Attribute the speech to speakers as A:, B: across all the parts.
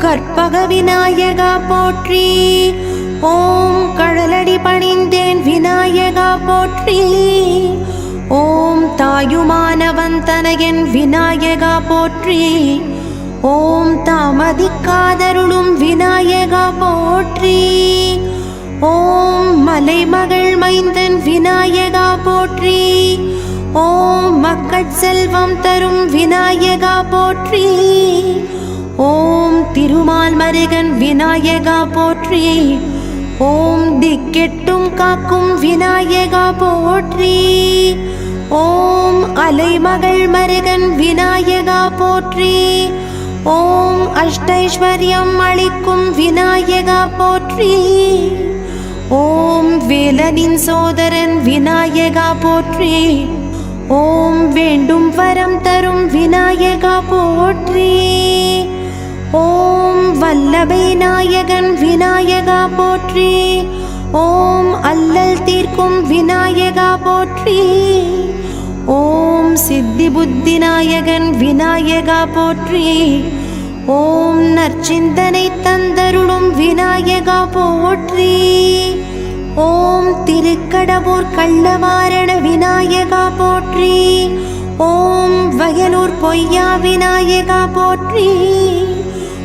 A: கற்பக விநாயகா போற்றி. ஓம் கடலடி பணிந்தேன் விநாயகா போற்றி. ஓம் தாயுமானவன் தனையன் விநாயகா போற்றி. ஓம் தாமதிக்காதருளும் விநாயகா போற்றி. ஓம் மலைமகள் மைந்தன் விநாயகா போற்றி. ஓம் மக்கட் செல்வம் தரும் விநாயகா போற்றி. ஓம் திருமால் மருகன் விநாயகா போற்றி. ஓம் திக்கெட்டும் காக்கும் விநாயகா போற்றி. ஓம் அலைமகள் மருகன் விநாயகா போற்றி. ஓம் அஷ்டைஸ்வர்யம் அளிக்கும் விநாயகா போற்றி. ஓம் வேலனின் சோதரன் விநாயகா போற்றி. ஓம் வேண்டும் வரம் தரும் விநாயகா போற்றி. ஓம் வல்லபை நாயகன் விநாயகா போற்றி. ஓம் அல்லல் தீர்க்கும் விநாயகா போற்றி. ஓம் சித்தி புத்தி நாயகன் விநாயகா போற்றி. ஓம் நற்சிந்தனை தந்தருளும் விநாயகா போற்றி. ஓம் திருக்கடவூர் கள்ளவாரண விநாயகா போற்றி. ஓம் வயலூர் பொய்யா விநாயகா போற்றி.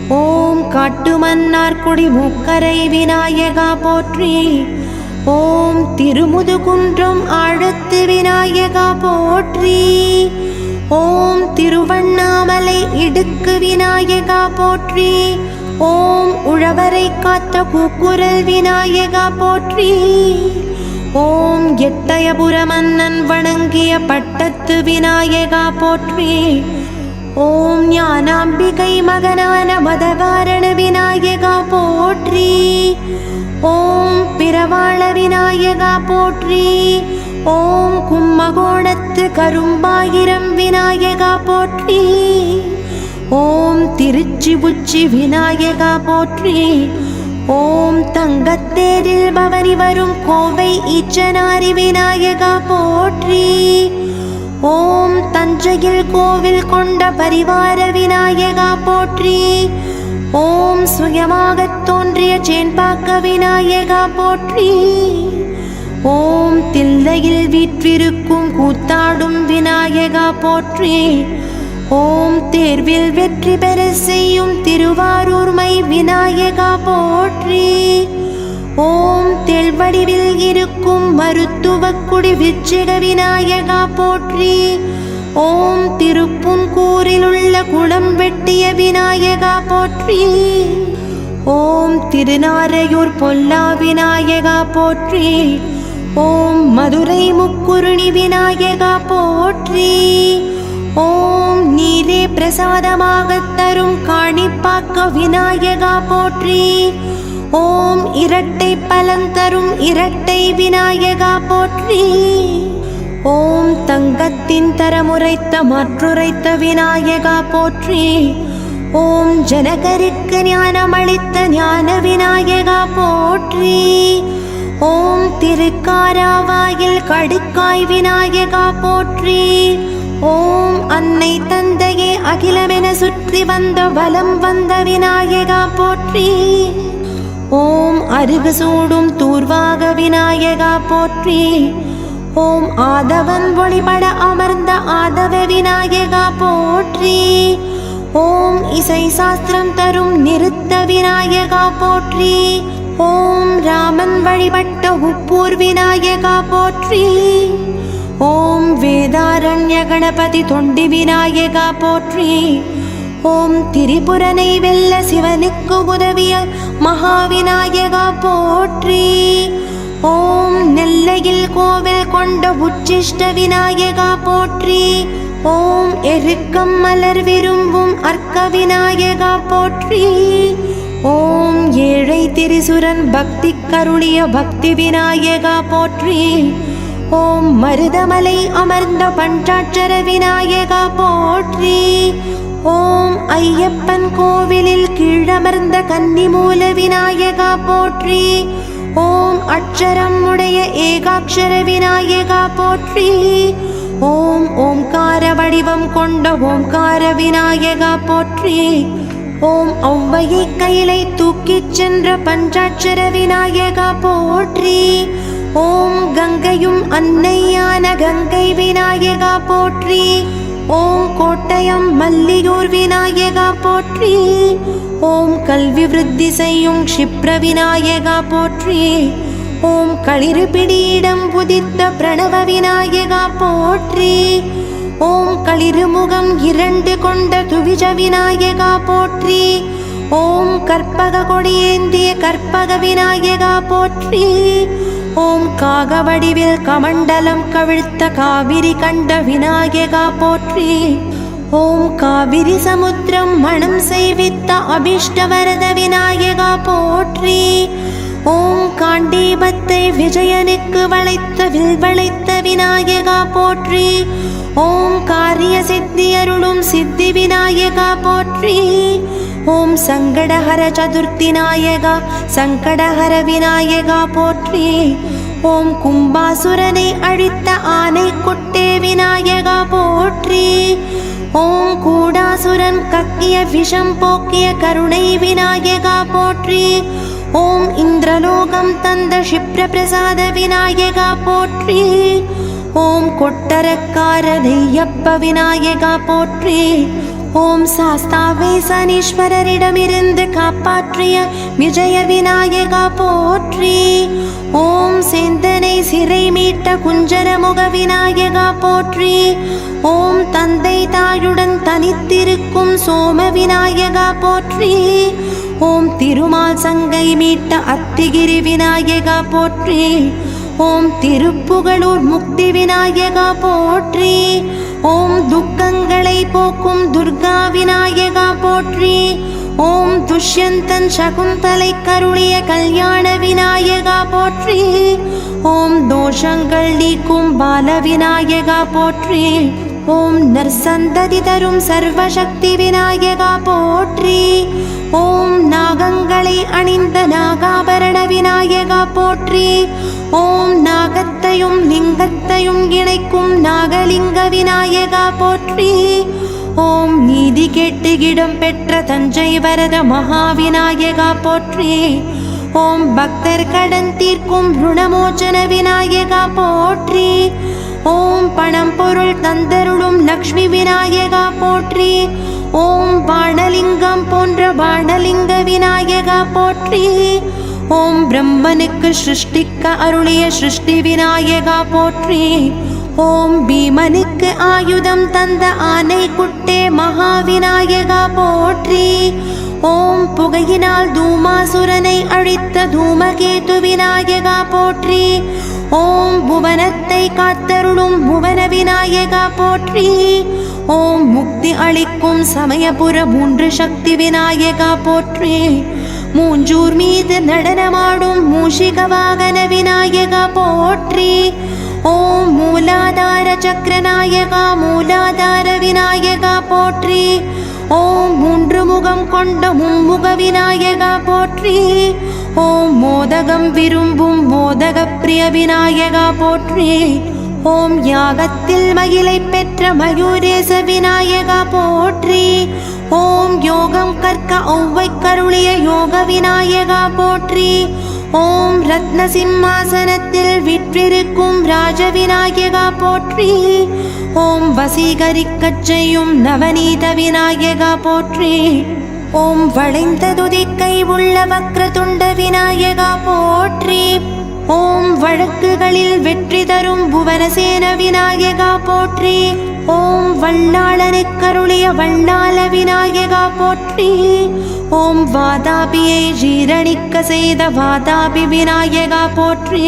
A: ஓம் காட்டுமன்னார்குடி முக்கரை விநாயகா போற்றி. ஓம் திருமுதுகுன்றம் ஆழத்து விநாயகா போற்றி. ஓம் திருவண்ணாமலை இடுக்கு விநாயகா போற்றி. ஓம் உழவரை காத்த கூக்குரல் விநாயகா போற்றி. ஓம் எட்டயபுர மன்னன் வணங்கிய பட்டத்து விநாயகா போற்றி. ஓம் ஞானாம்பிகை மகனான மதவாரண விநாயகா போற்றி. ஓம் பிரவாள விநாயகா போற்றி. ஓம் கும்பகோணத்து கரும்பாயிரம் விநாயகா போற்றி. ஓம் திருச்சி புச்சி விநாயகா போற்றி. ஓம் தங்கத்தேரில் பவனி வரும் கோவை ஈச்சனாரி விநாயகா போற்றி. ஓம் தஞ்சையில் கோவில் கொண்ட பரிவார விநாயகா போற்றி. ஓம் சுயமாகத் தோன்றிய சேன்பாக்க விநாயகா போற்றி. ஓம் தில்லையில் வீற்றிருக்கும் கூத்தாடும் விநாயகா போற்றி. ஓம் தேர்வில் வெற்றி பெற செய்யும் திருவாரூர்மை விநாயகா போற்றி. ஓம் தெள்வடிவில் இருக்கும் மருத்துவக்குடி விச்சிக விநாயகா போற்றி. ஓம் திருப்புன்கூரில் உள்ள குளம் வெட்டிய விநாயகா போற்றி. ஓம் திருநாரையூர் பொல்லா விநாயகா போற்றி. ஓம் மதுரை முக்குருணி விநாயகா போற்றி. ஓம் நீரே பிரசாதமாகத் தரும் காணிப்பாக்க விநாயகா போற்றி. ஓம் இரட்டை பலன் தரும் இரட்டை விநாயகா போற்றி. ஓம் தங்கத்தின் தரமுரைத்த மாற்றுரைத்த விநாயகா போற்றி. ஓம் ஜனகருக்கு ஞானமளித்த ஞான விநாயகா போற்றி. ஓம் திருக்காராவாயில் கடுக்காய் விநாயகா போற்றி. ஓம் அன்னை தந்தையே அகிலமென சுற்றி வந்த வலம் வந்த விநாயகா போற்றி. ஓம் அருகு சூடும் தூர்வாக விநாயகா போற்றி. ஓம் ஆதவன் ஒளிபட அமர்ந்த ஆதவ விநாயகா போற்றி. ஓம் இசை சாஸ்திரம் தரும் நிறுத்த விநாயகா போற்றி. ஓம் ராமன் வழிபட்ட உப்பூர் விநாயகா போற்றி. ஓம் வேதாரண்ய கணபதி தொண்டி விநாயகா போற்றி. ஓம் திரிபுரனை வெல்ல சிவனுக்கு உதவிய மகாவிநாயகா போற்றி. ஓம் நெல்லையில் கோவில் கொண்ட உச்சிஷ்ட விநாயகா போற்றி. ஓம் எருக்கம் மலர் விரும்பும் அர்க்க விநாயகா போற்றி. ஓம் ஏழை திரிசுரன் பக்தி கருளிய பக்தி விநாயகா போற்றி. ஓம் மருதமலை அமர்ந்த பஞ்சாட்சர விநாயகா போற்றி. ஓம் ஐயப்பன் கோவிலில் கீழமர்ந்த கன்னிமூல விநாயகா போற்றி. ஓம் அட்சரம் உடைய ஏகாட்சர விநாயகா போற்றி. ஓம் ஓம்கார வடிவம் கொண்ட ஓம்கார விநாயகா போற்றி. ஓம் ஔவையை கையிலை தூக்கிச் சென்ற பஞ்சாட்சர விநாயகா போற்றி. ஓம் கங்கையும் அன்னையான கங்கை விநாயகா போற்றி. ஓம் கோட்டயம் மல்லியூர் விநாயகா போற்றி. ஓம் கல்வி விருத்தி செய்யும் க்ஷிப்ர விநாயகா போற்றி. ஓம் களிறு பிடியிடம் புதித்த பிரணவ விநாயகா போற்றி. ஓம் களிறுமுகம் 2 கொண்ட துவிஜ விநாயகா போற்றி. ஓம் கற்பக கொடியேந்திய கற்பக விநாயகா போற்றி. ஓம் காக வடிவில் கமண்டலம் கவிழ்த்த காவிரி கண்ட விநாயகா போற்றி. ஓம் காவிரி சமுத்திரம் மணம் செய்வித்த அபிஷ்டவரத விநாயகா போற்றி. ஓம் காண்டீபத்தை விஜயனுக்கு வளைத்த வில்வளைத்த விநாயகா போற்றி. ஓம் காரிய சித்தி அருளும் சித்தி விநாயகா போற்றி. ஓம் சங்கடஹர சதுர்த்தி நாயகா சங்கடஹர விநாயகா போற்றி. ஓம் கும்பாசுரனை அழித்த ஆனை குட்டே விநாயகா போற்றி. ஓம் கூடாசுரன் கக்கிய விஷம் போக்கிய கருணை விநாயகா போற்றி. ஓம் இந்திரலோகம் தந்த க்ஷிப்ர பிரசாத விநாயகா போற்றி. ஓம் கொட்டரக்கார நெய்யப்ப விநாயகா போற்றி. ஓம் சாஸ்தாவை சனீஸ்வரரிடமிருந்து காப்பாற்றிய விஜய விநாயகா போற்றி. ஓம் சேந்தனை சிறை மீட்ட குஞ்சரமுக விநாயகா போற்றி. ஓம் தந்தை தாயுடன் தனித்திருக்கும் சோம விநாயகா போற்றி. ஓம் திருமால் சங்கை மீட்ட அத்திகிரி விநாயகா போற்றி. ஓம் திருப்புகழூர் முக்தி விநாயகா போற்றி. ஓம் துக்கங்களை போக்கும் துர்கா விநாயகா போற்றி. ஓம் துஷ்யந்தன் சகுந்தலை கருளிய கல்யாண விநாயகா போற்றி. ஓம் தோஷங்கள் நீக்கும் பால விநாயகா போற்றி. ஓம் நற்சந்ததி தரும் சர்வசக்தி விநாயகா போற்றி. ஓம் நாகங்களை அணிந்த நாகாபரண விநாயகா போற்றி. ஓம் நாகத்தையும் லிங்கத்தையும் இணைக்கும் நாகலிங்க விநாயகா போற்றி. ஓம் நீதி கேட்டு இடம் பெற்ற தஞ்சை வரத மகாவிநாயகா போற்றி. ஓம் பக்தர் கடன் தீர்க்கும் ருணமோச்சன விநாயகா போற்றி. ஓம் பணம் பொருள் தந்தருளும் லக்ஷ்மி விநாயகா போற்றி. ஓம் பாணலிங்கம் போன்ற பாணலிங்க விநாயகா போற்றி. ஓம் பிரம்மனுக்கு சிருஷ்டிக்க அருளிய சிருஷ்டி விநாயகா போற்றி. ஓம் பீமனுக்கு ஆயுதம் தந்த ஆனை குட்டே மகாவிநாயகா போற்றி. ஓம் புகையினால் தூமாசுரனை அழித்த தூமகேது விநாயகா போற்றி. ஓம் புவனத்தை காத்தருளும் புவன விநாயகா போற்றி. ஓம் முக்தி அளிக்கும் சமயபுர 3 சக்தி விநாயகா போற்றி. மூஞ்சூர் மீது நடனமாடும் மூஷிக வாகன விநாயகா போற்றி. ஓம் மூலாதார சக்கரநாயகா மூலாதார விநாயகா போற்றி. ஓம் 3 முகம் கொண்ட மும்முக விநாயகா போற்றி. ஓம் மோதகம் விரும்பும் மோதக பிரிய விநாயகா போற்றி. ஓம் யாகத்தில் மகிழை பெற்ற மயூரேச விநாயகா போற்றி. ஓம் யோகம் கற்க ஒவ்வை கருளிய யோக விநாயகா போற்றி. ஓம் ரத்ன சிம்மாசனத்தில் விற்றிருக்கும் ராஜ விநாயகா போற்றி. ஓம் வசீகரிக்கச் செய்யும் நவநீத விநாயகா போற்றி. ஓம் வளைந்த துதிக்கை உள்ள வக்ரதுண்ட விநாயகா போற்றி. ஓம் வழக்குகளில் வெற்றி தரும் புவனசேன விநாயகா போற்றி. ஓம் வல்லாளனுக்கருளிய வல்லாள விநாயகா போற்றி. ஓம் வாதாபியை ஜீரணிக்க செய்த வாதாபி விநாயகா போற்றி.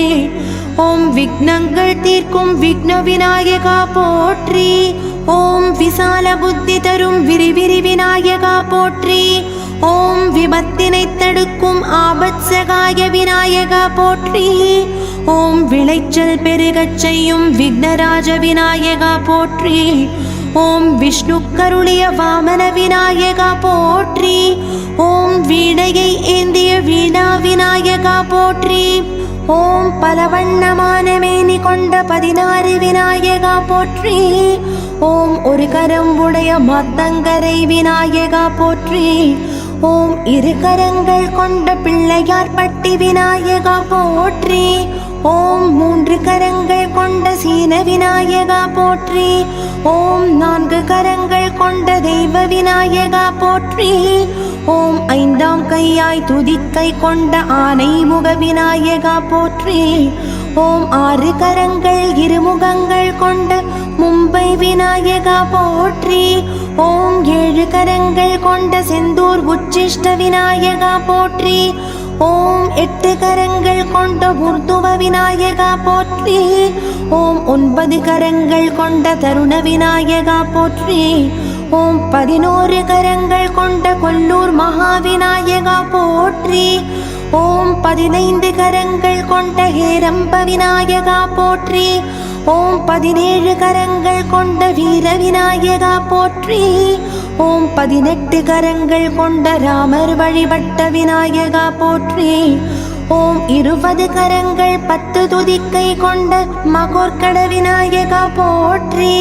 A: ஓம் விக்னங்கள் தீர்க்கும் விக்ன விநாயகா போற்றி. ஓம் விசால புத்தி தரும் விரிவிரி விநாயகா போற்றி. ஓம் விபத்தினை தடுக்கும் ஆபத் சகாய விநாயகா போற்றி. ஓம் விளைச்சல் பெருகச் செய்யும் விக்னராஜ விநாயகா போற்றி. ஓம் விஷ்ணு கருளிய வாமன விநாயகா போற்றி. ஓம் வீணையை ஏந்திய வீணா விநாயகா போற்றி. ஓம் பலவண்ணமான மேனி கொண்ட 16 விநாயகா போற்றி. ஓம் ஒரு கரம் உடைய மத்தங்கரை விநாயகா போற்றி. ஓம் இரு கரங்கள் கொண்ட பிள்ளையார் பட்டி விநாயகா போற்றி. ஓம் மூன்று கரங்கள் கொண்ட சீன விநாயகா போற்றி. ஓம் நான்கு கரங்கள் கொண்ட தெய்வ விநாயகா போற்றி. ஓம் ஐந்தாம் கையாய் துதிக்கை கொண்ட ஆனை முக விநாயகா போற்றி. ஓம் ஆறு கரங்கள் இருமுகங்கள் கொண்ட மும்பை விநாயகா போற்றி. ஓம் ஏழு கரங்கள் கொண்ட செந்தூர் உச்சிஷ்ட விநாயகா போற்றி. ஓம் எட்டு கரங்கள் கொண்ட உர்துவ விநாயகா போற்றி. ஓம் 9 கரங்கள் கொண்ட தருண விநாயகா போற்றி. ஓம் 11 கரங்கள் கொண்ட கொல்லூர் மகா விநாயகா போற்றி. ஓம் 15 கரங்கள் கொண்ட ஹேரம்ப விநாயகா போற்றி. ஓம் 17 கரங்கள் கொண்ட வீர விநாயகா போற்றி. ஓம் 18 கரங்கள் கொண்ட ராமர் வழிபட்ட விநாயகா போற்றி. ஓம் 20 கரங்கள் 10 துதிக்கை கொண்ட மகோர்கட விநாயகா போற்றி.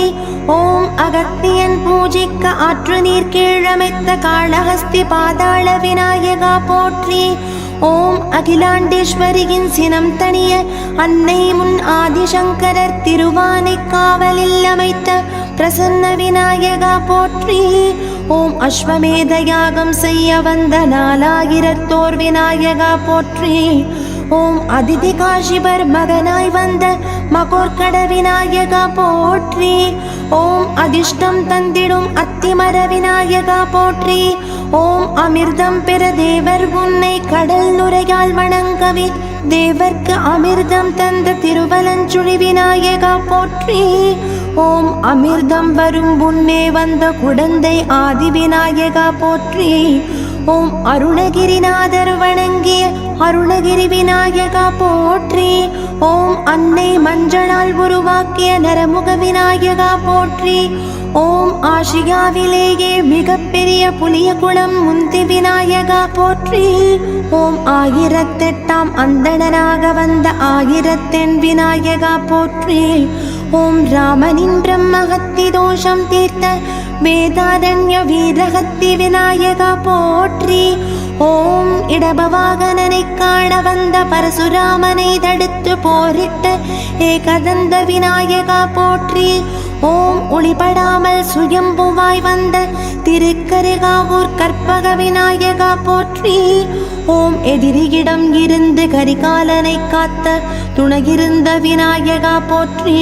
A: ஓம் அகத்தியன் பூஜிக்க ஆற்று நீர் கீழமைத்த காளஹஸ்தி பாதாள விநாயகா போற்றி. ஓம் அகிலாண்டேஸ்வரியின் சினம் தனிய அன்னை முன் ஆதிசங்கரர் திருவானைக்காவலில் அமைத்த பிரசன்ன விநாயகா போற்றி. ஓம் அஸ்வமேத யாகம் செய்ய வந்த 4000 விநாயகா போற்றி. ஓம் அதிதி காஷிபர் மகனாய் வந்த மகோர்கட விநாயகா போற்றி. ஓம் அதிர்ஷ்டம் தந்திடும் அத்திமர விநாயகா போற்றி. ஓம் அமிர்தம் பெற தேவர் உன்னை கடல் நுரையால் வணங்கவே தேவர்க்கு அமிர்தம் தந்த திருவலஞ்சுழி விநாயகா போற்றி. ஓம் அமிர்தம் வரும் முன்னே வந்த குடந்தை ஆதி விநாயகா போற்றி. ஓம் அருணகிரிநாதர் வணங்கிய அருணகிரி விநாயகா போற்றி. ஓம் அன்னை மஞ்சளால் உருவாக்கிய நரமுக விநாயகா போற்றி. ஓம் ஆசியாவிலேயே மிகப்பெரிய புலியகுளம் முந்தி விநாயகா போற்றி. ஓம் 1008ஆம் அந்தணனாக வந்த 1008 விநாயகா போற்றி. ஓம் ராமனின் பிரம்மஹத்தி தோஷம் தீர்த்த வேதாரண்ய வீரஹத்தி விநாயகா போற்றி. ஓம் இடபவாகனனை காண வந்த பரசுராமனை தடுத்து போரிட்ட ஏகதந்த விநாயகா போற்றி. ஓம் ஒளிபடாமல் சுயம்புவாய் வந்த திருக்கருகாவூர் கற்பக விநாயகா போற்றி. ஓம் எதிரியிடம் இருந்து கரிகாலனை காத்த துணையிருந்த விநாயகா போற்றி.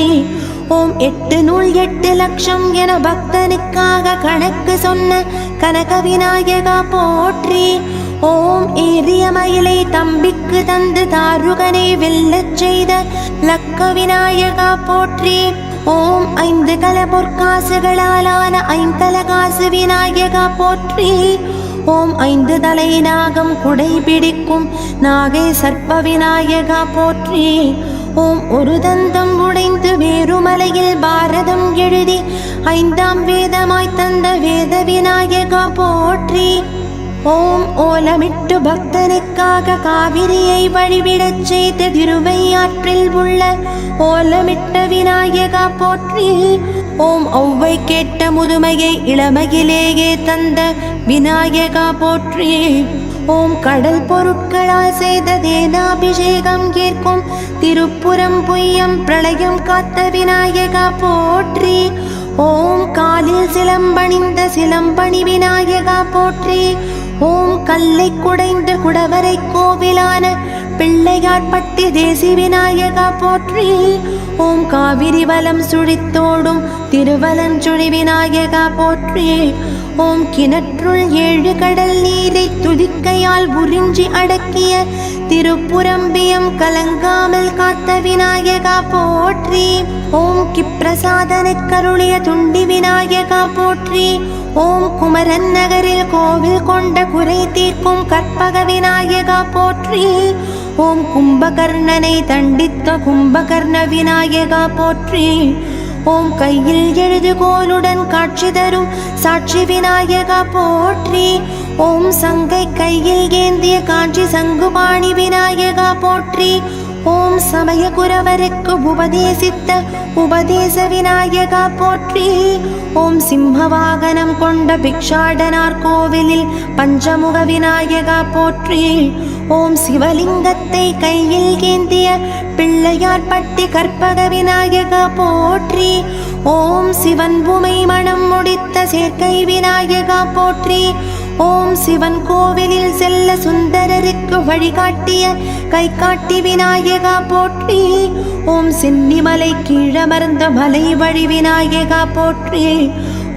A: ஓம் 8 நூல் 8 லட்சம் என பக்தனுக்காக கணக்கு சொன்ன கனக விநாயகா போற்றி. ஓம் ஏறிய மயிலை தம்பிக்கு தந்து தாருகனை வெல்லச் செய்த லக்க விநாயகா போற்றி. ஓம் 5 கல பொற்காசுகளாலான 5 தலகாசு விநாயகா போற்றி. ஓம் 5 தலை நாகம் குடை பிடிக்கும் நாகை சர்ப்ப விநாயகா போற்றி. ஓம் ஒரு தந்தம் உடைந்து வேறுமலையில் பாரதம் எழுதி 5ஆம் வேதமாய் தந்த வேத விநாயகா போற்றி. ஓம் ஓலமிட்டு பக்தனுக்காக காவிரியை வழிவிடச் செய்த திருவையாற்றில் உள்ள ஓலமிட்ட விநாயகா போற்றி. ஓம் ஒவ்வை கேட்ட முதுமையை இளமையிலேயே தந்த விநாயகா போற்றி. ஓம் கடல் பொருட்களால் செய்த தேனாபிஷேகம் ஏற்கும் திருப்புரம் பொய்யம் பிரளயம் காத்த விநாயகா போற்றி. ஓம் காலில் சிலம்பணிந்த சிலம்பணி விநாயகா போற்றி. ஓம் கல்லை குடைந்த குடவரை கோவிலான பிள்ளையார்பட்டி தேசி விநாயகா போற்றி. ஓம் காவிரி வலம் சுழித்தோடும் திருவலஞ்சுழி விநாயகா போற்றி. ஓம் கிணற்றுள் 7 கடல் நீரை துதிக்கையால் உறிஞ்சி அடக்கிய திருப்புரம்பியம் கலங்காமல் காத்த விநாயகா போற்றி. ஓம் கிப்பிரசாதனை கருளிய துண்டி விநாயகா போற்றி. ஓம் குமரன் நகரில் கோவில் கொண்ட குறை தீர்க்கும் கற்பக விநாயகா போற்றி. ஓம் கும்பகர்ணனை தண்டித்த கும்பகர்ண விநாயகா போற்றி. ஓம் கையில் எழுதுகோலுடன் காட்சி தரும் சாட்சி விநாயகா போற்றி. ஓம் சங்கை கையில் ஏந்திய காஞ்சி சங்குபாணி விநாயகா போற்றி. ஓம் சமய குரவருக்கு உபதேசித்த உபதேச விநாயகா போற்றி. ஓம் சிம்மவாகனம் கொண்ட பிக்ஷாடனார் கோவிலில் பஞ்சமுக விநாயகா போற்றி. ஓம் சிவலிங்கத்தை கையில் ஏந்திய பிள்ளையார் பட்டி கற்பக விநாயகா போற்றி. ஓம் சிவன் உமை மணம் முடித்த சேர்க்கை விநாயகா போற்றி. ஓம் சிவன் கோவிலில் செல்ல சுந்தரருக்கு வழிகாட்டிய கை காட்டி விநாயகா போற்றி. ஓம் சென்னிமலை கீழமர்ந்த மலை வழி விநாயகா போற்றி.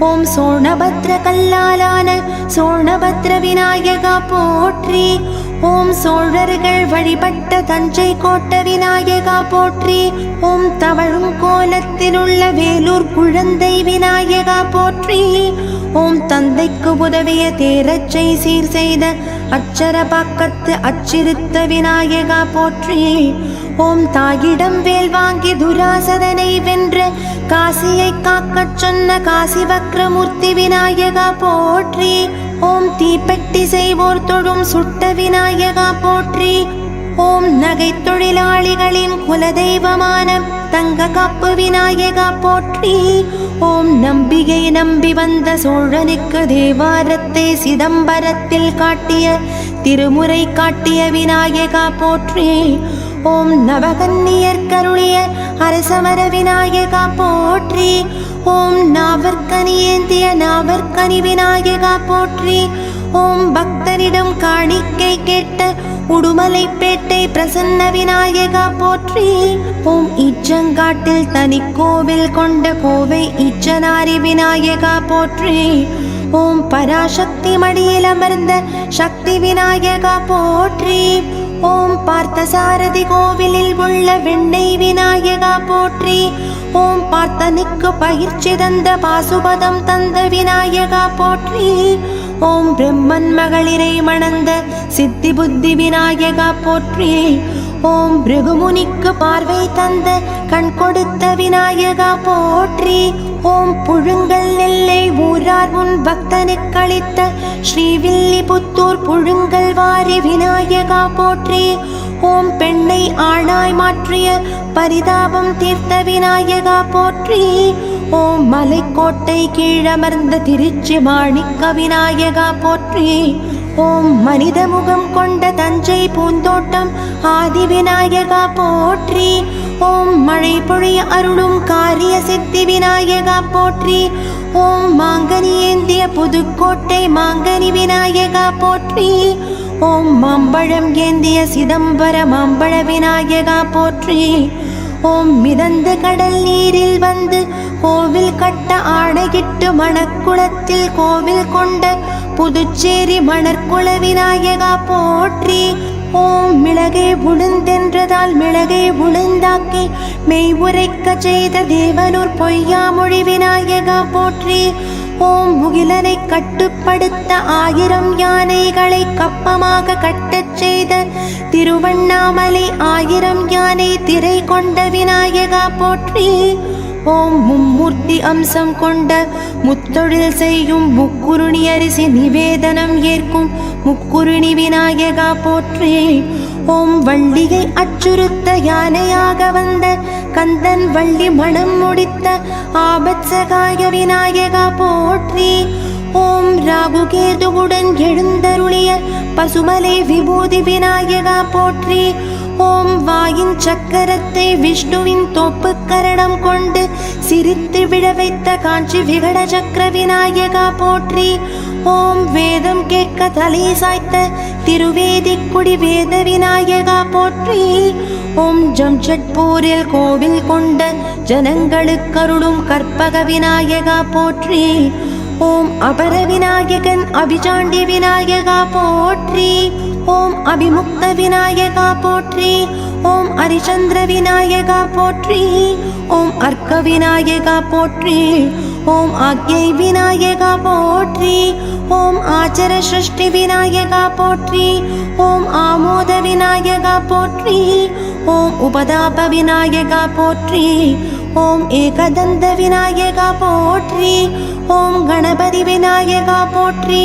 A: ஓம் சோணபத்ர கல்லாலான சோணபத்ர விநாயகா போற்றி. ஓம் சோழர்கள் வழிபட்ட தஞ்சை கோட்ட விநாயகா போற்றி. ஓம் தவழும் கோலத்தில் உள்ள வேலூர் குழந்தை விநாயகா போற்றி. ஓம் தந்தைக்கு உதவிய தேரச்சை சீர் செய்த அச்சரபாக்கத்து அச்சிறுத்த விநாயகா போற்றி. ஓம் தாயிடம் வேல் வாங்கி துராசதனை வென்ற காசியை காக்கச் சொன்ன காசி வக்ரமூர்த்தி விநாயகா போற்றி. ஓம் தீப்பெட்டி செய்வோர் தொழும் சுட்ட விநாயகா போற்றி. ஓம் நகை தொழிலாளிகளின் குலதெய்வமான தங்க காப்பு விநாயகா போற்றி. ஓம் நம்பிகை நம்பி வந்த சோழனுக்கு தேவாரத்தை சிதம்பரத்தில் காட்டிய திருமுறை காட்டிய விநாயகா போற்றி. ஓம் நவகன்னியர் கருளிய அரசமர விநாயகா போற்றி. ஓம் நாவற்கனி ஏந்திய நாவற்கனி விநாயகா போற்றி. ஓம் பக்தரிடம் காணிக்கை கேட்ட உடுமலைப்பேட்டை பிரசன்ன விநாயகா போற்றி. ஓம் ஈச்சங்காட்டில் தனி கோவில் கொண்ட கோவை ஈச்சனாரி விநாயகா போற்றி. ஓம் பராசக்தி மடியில் அமர்ந்த சக்தி விநாயகா போற்றி. ஓம் பார்த்தசாரதி கோவிலில் உள்ள வெண்ணெய் விநாயகா போற்றி. ஓம் பார்த்தனுக்கு பயிற்சி தந்த பாசுபதம் தந்த விநாயகா போற்றி. ஓம் பிரம்மன் மகளிரை மணந்த சித்தி புத்தி விநாயகா போற்றி. ஓம் பிருகுமுனிக்கு பார்வை தந்த கண் கொடுத்த விநாயகா போற்றி. ஓம் புழுங்கல் நெல்லை ஊரார் உன் பக்தனுக்கு அளித்த ஸ்ரீவில்லிபுத்தூர் புழுங்கல் வாரி விநாயகா போற்றி. ஓம் பெண்ணை ஆணாய் மாற்றிய பரிதாபம் தீர்த்த விநாயகா போற்றி. ஓம் மலைக்கோட்டை கீழமர்ந்த திருச்சி மாணிக்க விநாயகா போற்றி. ஓம் மனித முகம் கொண்ட தஞ்சை பூந்தோட்டம் ஆதி விநாயகா போற்றி. ஓம் மழை பொழிய அருளும் காரிய சித்தி விநாயகா போற்றி. ஓம் மாங்கனி ஏந்திய புதுக்கோட்டை மாங்கனி விநாயகா போற்றி. ஓம் மாம்பழம் ஏந்திய சிதம்பர மாம்பழ விநாயகா போற்றி. ஓம் மிதந்த கடல் நீரில் வந்து கோவில் கட்ட ஆணையிட்டு மணக்குளத்தில் கோவில் கொண்ட புதுச்சேரி மணற்குள விநாயகா போற்றி. ஓம் மிளகை உளுந்தென்றதால் மிளகை உளுந்தாக்கி மெய் உரைக்க செய்த தேவனூர் பொய்யாமொழி விநாயகா போற்றி. ஓம் முகிலனை கட்டுப்படுத்த 1000 யானைகளை கப்பமாக கட்டச் செய்த திருவண்ணாமலை 1000 யானை திரை கொண்ட விநாயகா போற்றி. ஓம் மும்மூர்த்தி அம்சம் கொண்ட முத்தொழில் செய்யும் முக்குருணி அரிசி நிவேதனம் ஏற்கும் முக்குருணி விநாயகா போற்றி. ஓம் வள்ளியை அச்சுறுத்த யானையாக வந்த கந்தன் வள்ளி மணம் முடித்த ஆபத்சகாய விநாயகா போற்றி. ஓம் ராகுகேதுவுடன் எழுந்தருளிய பசுமலை விபூதி விநாயகா போற்றி. ஓம் வாயின் சக்கரத்தை விஷ்ணுவின் தோப்பு கரணம் கொண்டு சிரித்து விழ வைத்த காஞ்சி விகட சக்கர விநாயகா போற்றி. ஓம் வேதம் கேட்க தலை சாய்த்த திருவேதிக்குடி வேத விநாயகா போற்றி. ஓம் ஜம்ஷெட்பூரில் கோவில் கொண்ட ஜனங்களுக்கருளும் கற்பக விநாயகா போற்றி. ஓம் அபர விநாயகன் அபிசாண்டி விநாயகா போற்றி. ஓம் அபிமுக்த விநாயகா போற்றி. ஓம் ஹரிச்சந்திர விநாயகா போற்றி. ஓம் அர்க்க விநாயகா போற்றி. ஓம் ஆக்ஞை விநாயகா போற்றி. ஓம் ஆச்சர சிருஷ்டி விநாயகா போற்றி. ஓம் ஆமோத விநாயகா போற்றி. ஓம் உபதாப விநாயகா போற்றி. ஓம் ஏகதந்த விநாயகா போற்றி. ஓம் கணபதி விநாயகா போற்றி.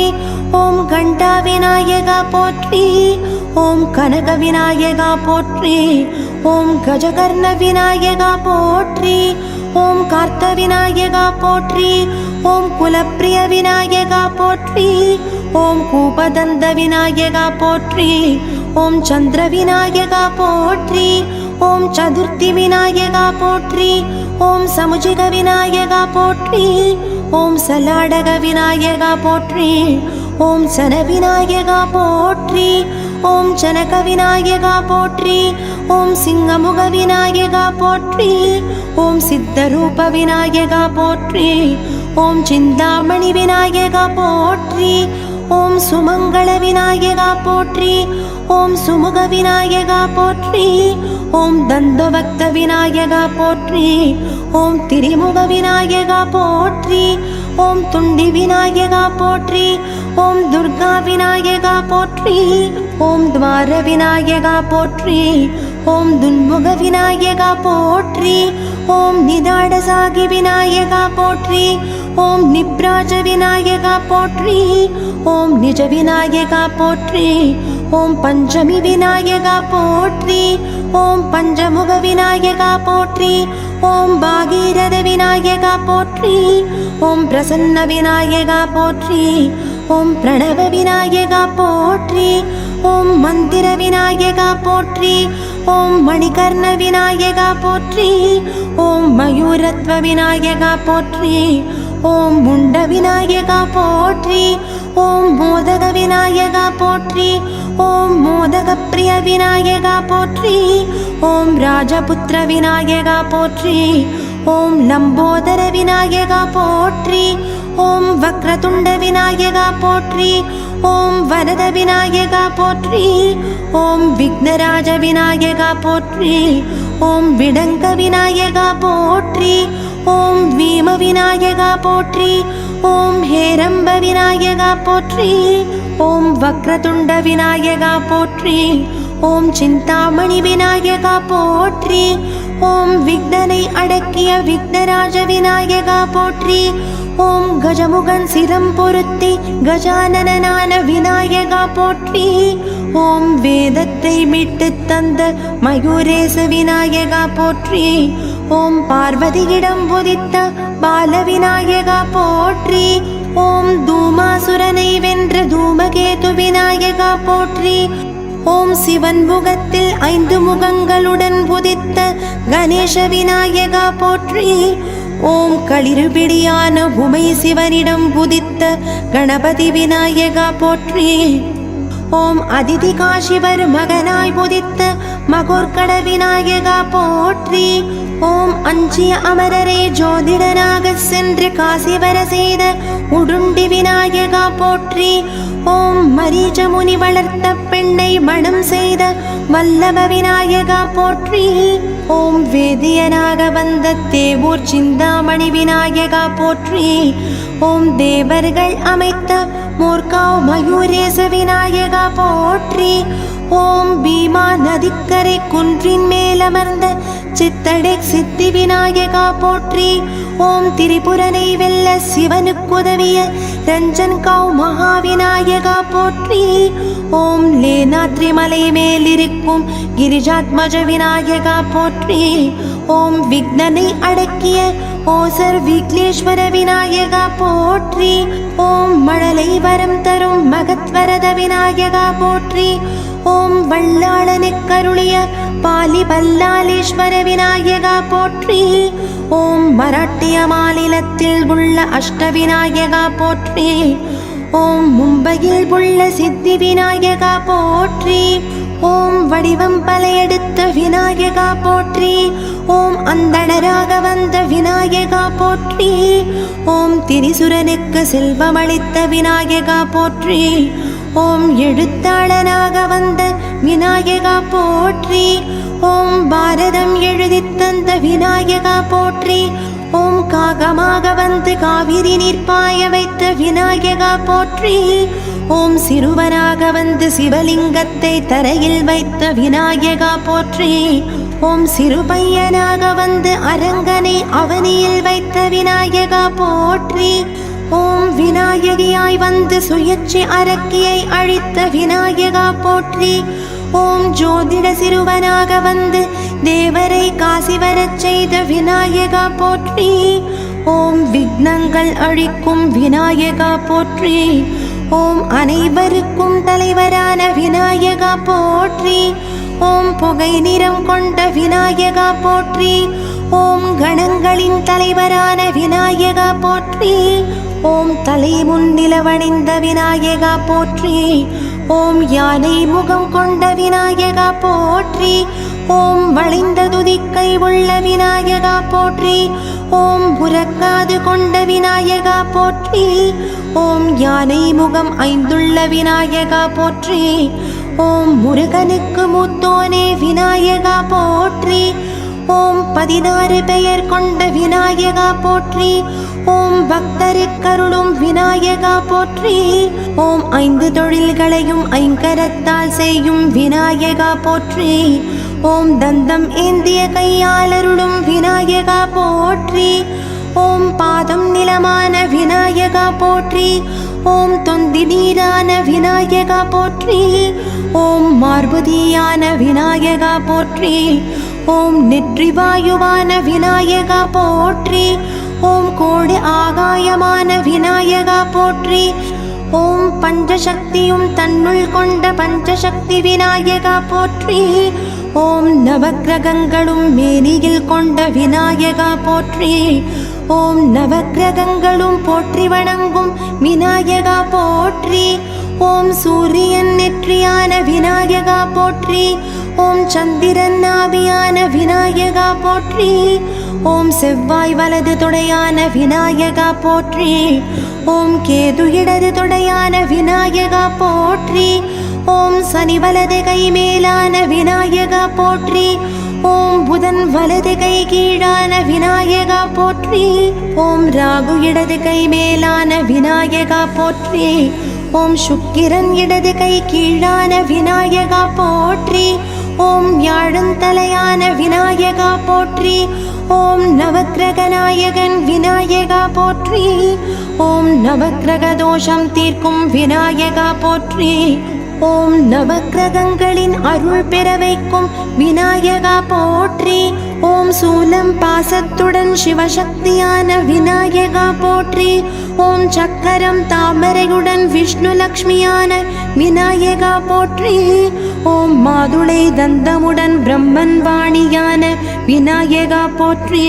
A: ஓம் கண்டா விநாயகா போற்றி. ஓம் கனக விநாயகா போற்றி. ஓம் கஜகர்ண விநாயகா போற்றி. ஓம் கார்த்த விநாயகா போற்றி. ஓம் குலப்பிரிய விநாயகா போற்றி. ஓம் கூபதந்த விநாயகா போற்றி. ஓம் சந்திர விநாயகா போற்றி. ஓம் சதுர்த்தி விநாயகா போற்றி. ஓம் சமுஜிக விநாயகா போற்றி. ஓம் சலாடக விநாயகா போற்றி. ஓம் சன விநாயகா போற்றி. ஓம் ஜனக விநாயகா போற்றி. ஓம் சிங்கமுக விநாயகா போற்றி. ஓம் சித்தரூப விநாயகா போற்றி. ஓம் சிந்தாமணி விநாயகா போற்றி. ஓம் சுமங்கள விநாயகா போற்றி. ஓம் சுமுக விநாயகா போற்றி. ஓம் தந்தபக்த விநாயகா போற்றி. ஓம் திரிமுக விநாயகா போற்றி. ஓம் துண்டி விநாயகா போற்றி. ஓம் துர்கா விநாயகா போற்றி. ஓம் துவார விநாயகா போற்றி. ஓம் துன்முக விநாயகா போற்றி. ஓம் நிதாடசாகி விநாயகா போற்றி. ஓம் நிப்ராஜ விநாயகா போற்றி. ஓம் நிஜ விநாயகா போற்றி. ஓம் பஞ்சமி விநாயகா போற்றி. ஓம் பஞ்சமுக விநாயகா போற்றி. ஓம் பாகீரத விநாயகா போற்றி. ஓம் பிரசன்ன விநாயகா போற்றி. ஓம் பிரணவ விநாயகா போற்றி. ஓம் மந்திர விநாயகா போற்றி. ஓம் மணிகர்ண விநாயகா போற்றி. ஓம் மயூரத்வ விநாயகா போற்றி. ஓம் முண்ட விநாயகா போற்றி. ஓம் மோதக விநாயகா போற்றி. ஓம் மோதக பிரிய விநாயகா போற்றி. ஓம் ராஜபுத்திர விநாயகா போற்றி. ஓம் லம்போதர விநாயகா போற்றி. ஓம் வக்ரதுண்ட விநாயகா போற்றி. ஓம் வரத விநாயகா போற்றி. ஓம் விக்னராஜ விநாயகா போற்றி. ஓம் விடங்க விநாயகா போற்றி. ஓம் வீம விநாயகா போற்றி. ஓம் ஹேரம்ப விநாயகா போற்றி. ஓம் வக்ரதுண்ட விநாயகா போற்றி. ஓம் சிந்தாமணி விநாயகா போற்றி. ஓம் விக்னனை அடக்கிய விக்னராஜ விநாயகா போற்றி. ஓம் கஜமுகன் சிரம் பொருத்தி கஜானனான விநாயகா போற்றி. ஓம் வேதத்தை மீட்டு தந்த மயூரேச விநாயகா போற்றி. ஓம் பார்வதியிடம் உதித்த பால விநாயகா போற்றி. ஓம் தூமாசுரனை வென்ற தூமகேது விநாயகா போற்றி. ஓம் சிவன் முகத்தில் 5 முகங்களுடன் உதித்த கணேச விநாயகா போற்றி. ஓம் களிறுபிடியான உமை சிவனிடம் உதித்த கணபதி விநாயகா போற்றி. ஓம் அதிதி காசிவர் மகனாய் உதித்த மகோர்கட விநாயகா போற்றி. ஓம் அஞ்சிய அமரரை ஜோதிடனாக சென்று காசி வர செய்த உடுண்டி விநாயகா போற்றி. ஓம் மரீச்ச முனி வளர்த்த பெண்ணை மணம் செய்த வல்லப விநாயகா போற்றி. ஓம் வேதியனாக வந்த தேவூர் சிந்தாமணி விநாயகா போற்றி. ஓம் தேவர்கள் அமைத்த மோர்காவ் மயூரேச விநாயகா போற்றி. ஓம் பீமா நதிக்கரை குன்றின் மேலமர்ந்த சித்தடை சித்தி விநாயகா போற்றி. ஓம் திரிபுரனை வெல்ல சிவனுக்குதவிய ரஞ்சன்காவ் மகா விநாயகா போற்றி. ஓம் லேனாத்ரி மலை மேலிருக்கும் கிரிஜாத்மஜ விநாயகா போற்றி. ஓம் விக்னனை அடக்கிய ஓசர் விக்லேஸ்வர விநாயகா போற்றி. ஓம் மழலை வரம் தரும் மகத்வரத விநாயகா போற்றி. ஓம் வல்லாளனுக்கருளிய பாலி பல்லாலேஸ்வர விநாயகா போற்றி. ஓம் மராட்டிய மாநிலத்தில் உள்ள அஷ்ட விநாயகா போற்றி. ஓம் மும்பையில் உள்ள சித்தி விநாயகா போற்றி. ஓம் வடிவம் பல எடுத்த விநாயகா போற்றி. ஓம் அந்தணராக வந்த விநாயகா போற்றி. ஓம் திரிசுரனுக்கு செல்வமளித்த விநாயகா போற்றி. ஓம் எழுத்தாளனாக வந்த விநாயகா போற்றி. ஓம் பாரதம் எழுதித் தந்த விநாயகா போற்றி. ஓம் காகமாக வந்து காவிரி நீர் பாய வைத்த விநாயகா போற்றி. ஓம் சிறுவனாக வந்து சிவலிங்கத்தை தரையில் வைத்த விநாயகா போற்றி. ஓம் சிறுபையனாக வந்து அரங்கனை அவனியில் வைத்த விநாயகா போற்றி. ஓம் விநாயகியாய் வந்து சுயட்சி அரக்கியை அழித்த விநாயகா போற்றி. ஓம் ஜோதிட சிறுவனாக வந்து தேவரை காசி வரச் செய்த விநாயகா போற்றி. ஓம் விக்னங்கள் அழிக்கும் விநாயகா போற்றி. ஓம் அனைவருக்கும் தலைவரான விநாயகா போற்றி. ஓம் புகை நிறம் கொண்ட விநாயகா போற்றி. ஓம் கணங்களின் தலைவரான விநாயகா போற்றி. ஓம் தலை முன்னிலவணிந்த விநாயகா போற்றி. ஓம் யானை முகம் கொண்ட விநாயகா போற்றி. ஓம் வளைந்த துதிக்கை உள்ள விநாயகா போற்றி. ஓம் புறக்காது கொண்ட விநாயகா போற்றி. ஓம் யானை முகம் ஐந்துள்ள விநாயகா போற்றி. ஓம் முருகனுக்கு மூத்தோனே விநாயகா போற்றி. ஓம் 16 பெயர் கொண்ட விநாயகா போற்றி. ஓம் பக்தருக்கருளும் விநாயகா போற்றி. ஓம் 5 தொழில்களையும் ஐங்கரத்தால் செய்யும் விநாயகா போற்றி. ஓம் தந்தம் ஏந்திய கையாளருளும் விநாயகா போற்றி. ஓம் பாதம் நிலமான விநாயகா போற்றி. ஓம் தொந்தி நீரான விநாயகா போற்றி. ஓம் மார்புதியான விநாயகா போற்றி. ஓம் நெற்றி வாயுவான விநாயகா போற்றி. ஓம் கோடி ஆகாயமான விநாயகா போற்றி. ஓம் பஞ்சசக்தியும் தன்னுள் கொண்ட பஞ்சசக்தி விநாயகா போற்றி. ஓம் நவக்கிரகங்களும் மேனியில் கொண்ட விநாயகா போற்றி. ஓம் நவக்கிரகங்களும் போற்றி வணங்கும் விநாயகா போற்றி. ஓம் சூரியன் நெற்றியான விநாயகா போற்றி. ஓம் சந்திரன் நாபியான விநாயகா போற்றி. ஓம் செவ்வாய் வலது தொடையான விநாயகா போற்றி. ஓம் கேது இடது தொடையான விநாயகா போற்றி. ஓம் சனி வலது கை மேலான விநாயகா போற்றி. ஓம் புதன் வலது கை கீழான விநாயகா போற்றி. ஓம் ராகு இடது கை மேலான விநாயகா போற்றி. ஓம் சுக்கிரன் இடது கை கீழான விநாயகா போற்றி. ஓம் வியாழன் தலையான விநாயகா போற்றி. ஓம் நவக்கிரக நாயகன் விநாயகா போற்றி. ஓம் நவக்கிரக தோஷம் தீர்க்கும் விநாயகா போற்றி. ஓம் நவக்கிரகங்களின் அருள் பெற வைக்கும் விநாயகா போற்றி. ஓம் சூலம் பாசத்துடன் சிவசக்தியான விநாயகா போற்றி. ஓம் சக்கரம் தாமரையுடன் விஷ்ணு லக்ஷ்மியான விநாயகா போற்றி. ஓம் மாதுளை தந்தமுடன் பிரம்மன் வாணியான விநாயகா போற்றி.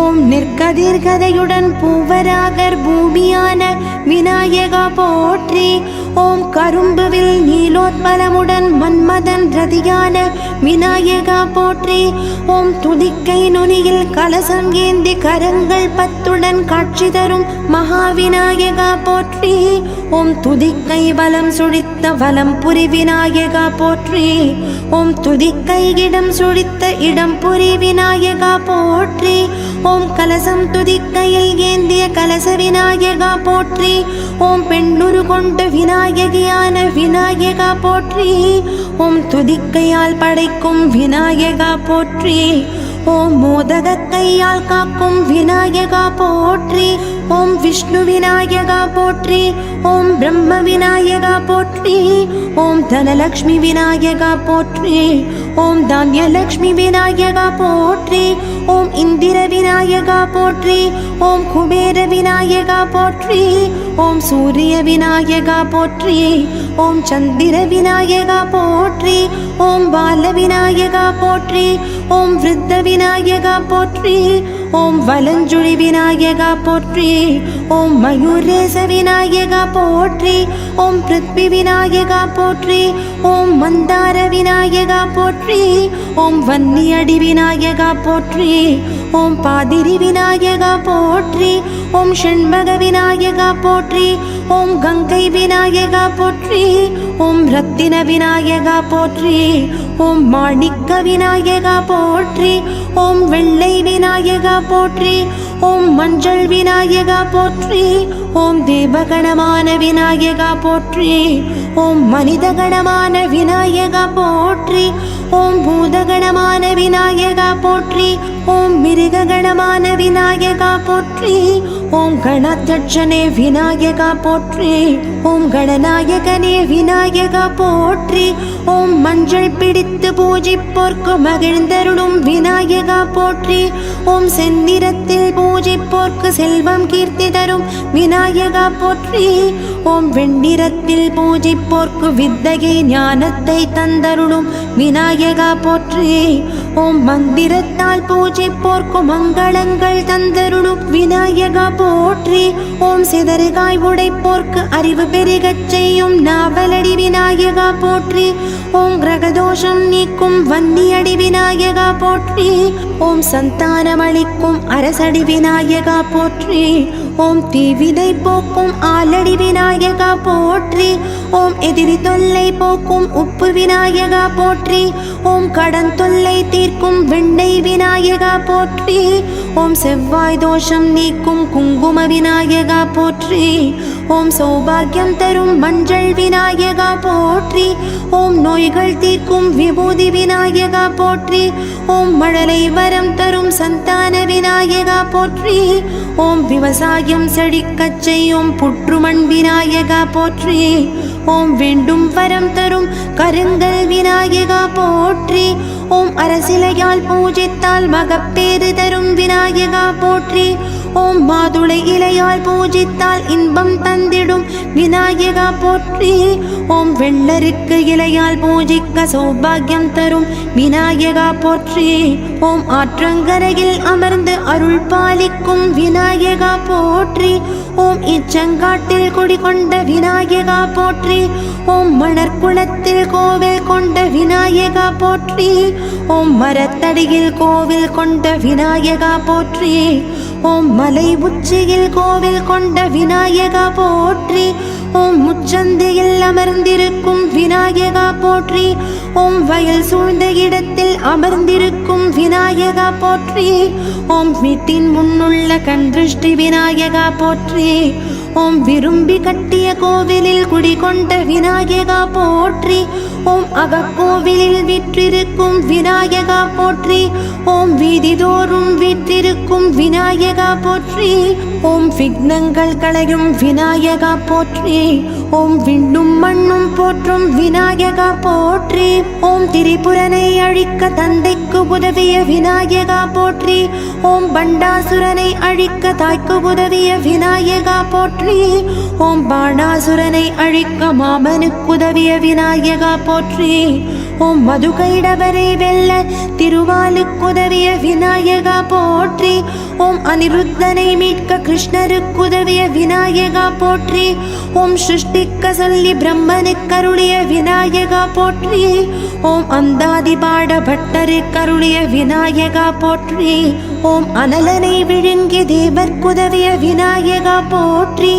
A: ஓம் நிற்கதிர்கதையுடன் பூவராகர் பூமியான விநாயகா போற்றி. ஓம் கரும்புவில் நீலோத்பலமுடன் மன்மதன் ரதியான விநாயகா போற்றி. ஓம் துதிக்கை நுனியில் கலசம் ஏந்தி கரங்கள் 10 காட்சி தரும் மகாவிநாயகா போற்றி. ஓம் துதிக்கை வலம் சுழித்த வலம்புரி விநாயகா போற்றி. ஓம் துதிக்கை இடம் சுழித்த இடம்புரி விநாயகா போற்றி. ஓம் கலசம் துதிக்கையில் ஏந்திய கலச விநாயகா போற்றி. ஓம் பெண்ணுரு கொண்ட விநாயகியான விநாயகா போற்றி. ஓம் துதிக்கையால் படைக்கும் விநாயகா போற்றி. ஓம் மோதக கையால் காக்கும் விநாயகா போற்றி. ஓம் விஷ்ணு விநாயகா போற்றி. ஓம் பிரம்ம விநாயகா போற்றி. ஓம் தனலக்ஷ்மி விநாயகா போற்றி. ஓம் தானியலக்ஷ்மி விநாயகா போற்றி. ஓம் இந்திர விநாயகா போற்றி. ஓம் குபேர விநாயகா போற்றி. ஓம் சூரிய விநாயகா போற்றி. ஓம் சந்திர விநாயகா போற்றி. ஓம் பால விநாயகா போற்றி. ஓம் விருத்த விநாயகா போற்றி. ஓம் வலஞ்சுழி விநாயகா போற்றி. ஓம் மயூரேச விநாயகா போற்றி. ஓம் பிருத்வி விநாயகா போற்றி. ஓம் மந்தார விநாயகா போற்றி. ஓம் வன்னியடி விநாயகா போற்றி. ஓம் பாதிரி விநாயகா போற்றி. ஓம் ஷண்பக விநாயகா போற்றி. ஓம் கங்கை விநாயகா போற்றி. ஓம் ரத்தின விநாயகா போற்றி. ஓம் மாணிக்க விநாயகா போற்றி. ஓம் வெள்ளை விநாயகா போற்றி. ஓம் மஞ்சள் விநாயகா போற்றி. ஓம் தேவகணமான விநாயகா போற்றி. ஓம் மனிதகணமான விநாயகா போற்றி. ஓம் பூதகணமான விநாயகா போற்றி. ஓம் மிருககணமான விநாயகா போற்றி. ஓம் கணாத்யட்சனே விநாயகா போற்றி. ஓம் கணநாயகனே விநாயகா போற்றி. ஓம் மஞ்சள் பிடித்து பூஜிப்போர்க்கு மகிழ்ந்தருளும் விநாயகா போற்றி. ஓம் செந்நிறத்தில் பூஜிப்போர்க்கு செல்வம் கீர்த்தி தரும் விநாயகா போற்றி. ஓம் வெண்ணிறத்தில் பூஜிப்போர்க்கு வித்தையை ஞானத்தை தந்தருளும் விநாயகா போற்றி. ஓம் மந்திரத்தால் பூஜிப்போர்க்கு மங்களங்கள் தந்தருளும் விநாயகா போற்றி. ஓம் சிதறுகாய் உடைப்போர்க்கு அறிவு பெருகச் செய்யும் நாவலடி விநாயகா போற்றி. ஓம் கிரகதோஷம் நீக்கும் வன்னியடி விநாயகா போற்றி. ஓம் சந்தானமளிக்கும் அரசடி விநாயகா போற்றி. ஓம் தீவினை போக்கும் ஆலடி விநாயகா போற்றி. ஓம் எதிரி தொல்லை போக்கும் உப்பு விநாயகா போற்றி. ஓம் கடன் தொல்லை தீர்க்கும் வெண்ணெய் விநாயகா போற்றி. ஓம் செவ்வாய் தோஷம் நீக்கும் குங்கும விநாயகா போற்றி. ஓம் சௌபாகியம் தரும் மஞ்சள் விநாயகா போற்றி. ஓம் நோய்கள் தீர்க்கும் விபூதி விநாயகா போற்றி. ஓம் மழலை வரம் தரும் சந்தான விநாயகா போற்றி. ஓம் விவசாயம் செழிக்கச் செய்யும் புற்றுமண் விநாயகா போற்றி. ஓம் வேண்டும் வரம் தரும் கருங்கல் விநாயகா போற்றி. ஓம் அரசிலையால் பூஜித்தால் மகப்பேறு தரும் விநாயகா போற்றி. ஓம் மாதுளை இலையால் பூஜித்தால் இன்பம் தந்திடும் விநாயகா போற்றி. ஓம் வெள்ளருக்கு இலையால் பூஜிக்க சௌபாகியம் தரும் விநாயகா போற்றி. ஓம் ஆற்றங்கரையில் அமர்ந்து அருள் பாலிக்கும் விநாயகா போற்றி. ஓம் இச்சங்காட்டில் குடிகொண்ட விநாயகா போற்றி. ஓம் மணற்குளத்தில் கோவில் கொண்ட விநாயகா போற்றி. ஓம் மரத்தடியில் கோவில் கொண்ட விநாயகா போற்றி. ஓம் மலை உச்சியில் கோவில் கொண்ட விநாயகா போற்றி. ஓம் முச்சந்தையில் அமர்ந்திருக்கும் விநாயகா போற்றி. ஓம் வயல் சூழ்ந்த இடத்தில் அமர்ந்திருக்கும் விநாயகா போற்றி. ஓம் வீட்டின் முன்னுள்ள கண் திருஷ்டி விநாயகா போற்றி. ஓம் விரும்பி கட்டிய கோவிலில் குடிகொண்ட விநாயகா போற்றி. ஓம் அகக்கோவிலில் விற்றிருக்கும் விநாயகா போற்றி. ஓம் வீதிதோறும் விற்றிருக்கும் விநாயகா போற்றி. ஓம் விக்னங்கள் களையும் விநாயகா போற்றி. ஓம் விண்ணும் மண்ணும் போற்றும் விநாயகா போற்றி. ஓம் திரிபுரனை அழிக்க தந்தைக்கு உதவிய விநாயகா போற்றி. ஓம் பண்டாசுரனை அழிக்க தாய்க்கு உதவிய விநாயகா போற்றி. ஓம் பாணாசுரனை அழிக்க மாமனுக்கு உதவிய விநாயகா போற்றி. ஓம் மதுகைடவரை வெல்ல திருவாலுக்குதவிய விநாயகா போற்றி. ஓம் அனிருத்தனை மீட்க கிருஷ்ணருக்குதவிய விநாயகா போற்றி. ஓம் சிருஷ்டிக்க சொல்லி பிரம்மனுக்கருளிய விநாயகா போற்றி. ஓம் அந்தாதி பாட பட்டருக்கருளிய விநாயகா போற்றி. ஓம் அனலனை விழுங்கி தேவர்க்குதவிய விநாயகா போற்றி.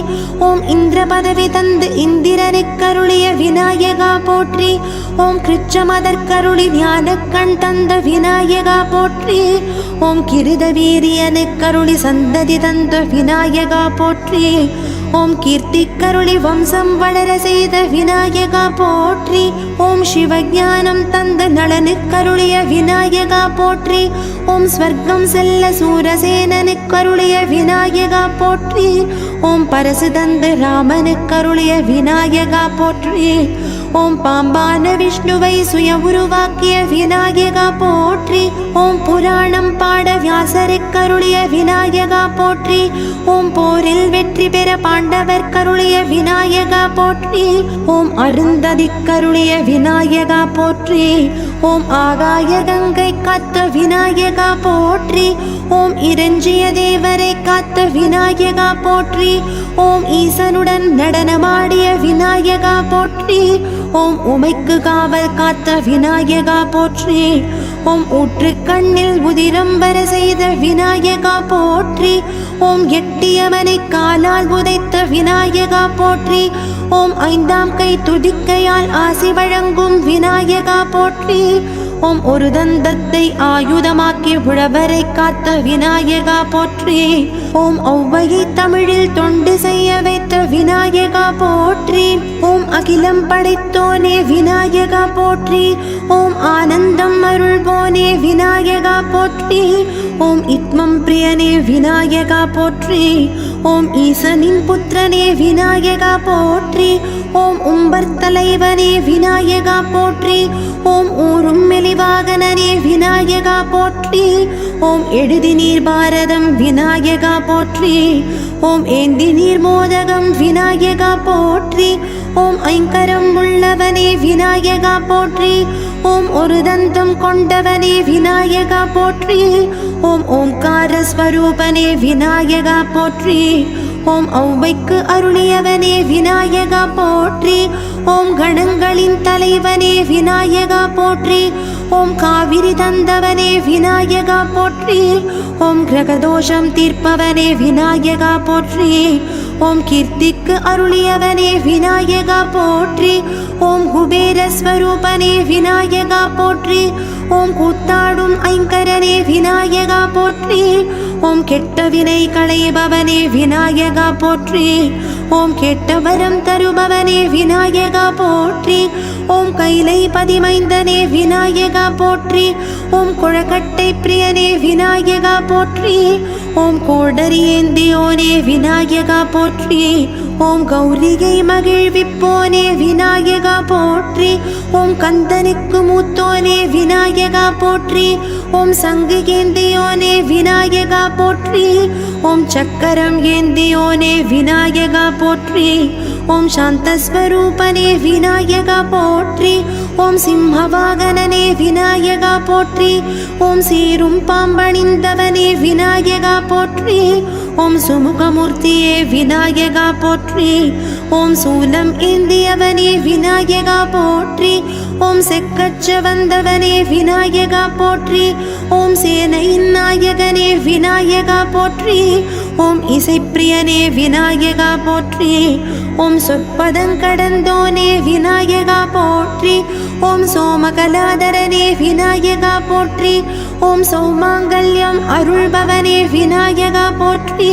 A: ஓம் இந்திர பதவி தந்து இந்திரனுக்கருளிய விநாயகா போற்றி. ஓம் கிருச்சமதற்கருளி ஞானக்கண் தந்த விநாயகா போற்றி. ஓம் கிருத வீரியனுக்கருளி சந்ததி தந்த விநாயகா போற்றி. ஓம் கீர்த்திக்கருளி வம்சம் வளர செய்த விநாயகா போற்றி. ஓம் சிவஞானம் தந்த நலனுக்கருளிய விநாயகா போற்றி. ஓம் ஸ்வர்க்கம் செல்ல சூரசேனனுக்கருளிய விநாயகா போற்றி. ஓம் பரசு தந்து ராமனுக்கருளிய விநாயகா போற்றி. ஓம் பாம்பான விஷ்ணுவை சுய உருவாக்கிய விநாயகா போற்றி. ஓம் புராணம் பாட வியாசருக்கருளிய விநாயகா போற்றி. ஓம் போரில் வெற்றி பெற பாண்டவர் கருளிய விநாயகா போற்றி. ஓம் அருந்ததிக்கருளிய விநாயகா போற்றி. ஓம் ஆகாய கங்கை காத்த விநாயகா போற்றி. ஓம் இரஞ்சிய தேவரை காத்த விநாயகா போற்றி. ஓம் ஈசனுடன் நடனமாடிய விநாயகா போற்றி. ஓம் உமைக்கு காவல் காத்த விநாயகா போற்றி. ஓம் ஊற்று கண்ணில் உதிரம் வர செய்த விநாயகா போற்றி. ஓம் எட்டியவனை காலால் உதைத்த விநாயகா போற்றி. ஓம் ஐந்தாம் கை துதிக்கையால் ஆசி வழங்கும் விநாயகா போற்றி. ஓம் ஒரு தந்தத்தை ஆயுதமாக்கி உழவரை காத்த விநாயகா போற்றி. ஓம் ஒவ்வையை தமிழில் தொண்டு செய்ய வைத்த விநாயகா போற்றி. ஓம் அகிலம் படைத்தோனே விநாயகா போற்றி. ஓம் ஆனந்தம் அருள்வோனே விநாயகா போற்றி. ஓம் இத்மம் பிரியனே விநாயகா போற்றி. ஓம் ஈசனின் புத்திரனே விநாயகா போற்றி. ஓம் உம்பர் தலைவனே விநாயகா போற்றி. ஓம் ஊரும் மெலிவாகனனே விநாயகா போற்றி. ஓம் எழுதி நீர் பாரதம் விநாயகா போற்றி. ஓம் ஏந்தி நீர் மோதகம் விநாயகா போற்றி. ஓம் ஐங்கரம் உள்ளவனே விநாயகா போற்றி. ஓம் ஒரு தந்தம் கொண்டவனே விநாயகா போற்றி. ஓம் ஓம்கார ஸ்வரூபனே விநாயகா போற்றி. ஓம் ஔவைக்கு அருளியவனே விநாயகா போற்றி. ஓம் கணங்களின் தலைவனே விநாயகா போற்றி. ஓம் காவிரி தந்தவனே விநாயகா போற்றி. ஓம் கிரகதோஷம் தீர்ப்பவனே விநாயகா போற்றி. ஓம் கீர்த்திக்கு அருளியவனே விநாயகா போற்றி. ஓம் குபேர ஸ்வரூபனே விநாயகா போற்றி. ஓம் கூத்தாடும் ஐங்கரனே விநாயகா போற்றி. ஓம் கெட்ட வினை களைபவனே விநாயகா போற்றி. ஓம் கெட்ட வரம் தருபவனே விநாயகா போற்றி. ஓம் கைலை பதிமைந்தனே விநாயகா போற்றி. ஓம் குழக்கட்டை பிரியனே விநாயகா போற்றி. ஓம் கோடரி ஏந்தியோனே விநாயகா போற்றி. ஓம் கௌரிகை மகிழ்விப்போனே விநாயகா போற்றி. ஓம் கந்தனுக்கு மூத்தோனே விநாயகா போற்றி. ஓம் சங்கு ஏந்தியோனே விநாயகா போற்றி. ஓம் சக்கரம் ஏந்தியோனே விநாயகா போற்றி. ஓம் சாந்தஸ்வரூபனே விநாயகா போற்றி. ஓம் சிம்மவாகனனே விநாயகா போற்றி. ஓம் சீரும் பாம்பணிந்தவனே விநாயகா போற்றி. ஓம் சுமுகமூர்த்தியே விநாயகா போற்றி. ஓம் சூலம் ஏந்தியவனே விநாயகா போற்றி. ஓம் செக்கச்ச வந்தவனே விநாயகா போற்றி. ஓம் சேனையின் நாயகனே விநாயகா போற்றி. ஓம் இசைப்பிரியனே விநாயகா போற்றி. ஓம் சொற்பதங்கடந்தோனே விநாயகா போற்றி. ஓம் சோமகலாதரனே விநாயகா போற்றி. ஓம் சௌமாங்கல்யம் அருள்பவனே விநாயகா போற்றி.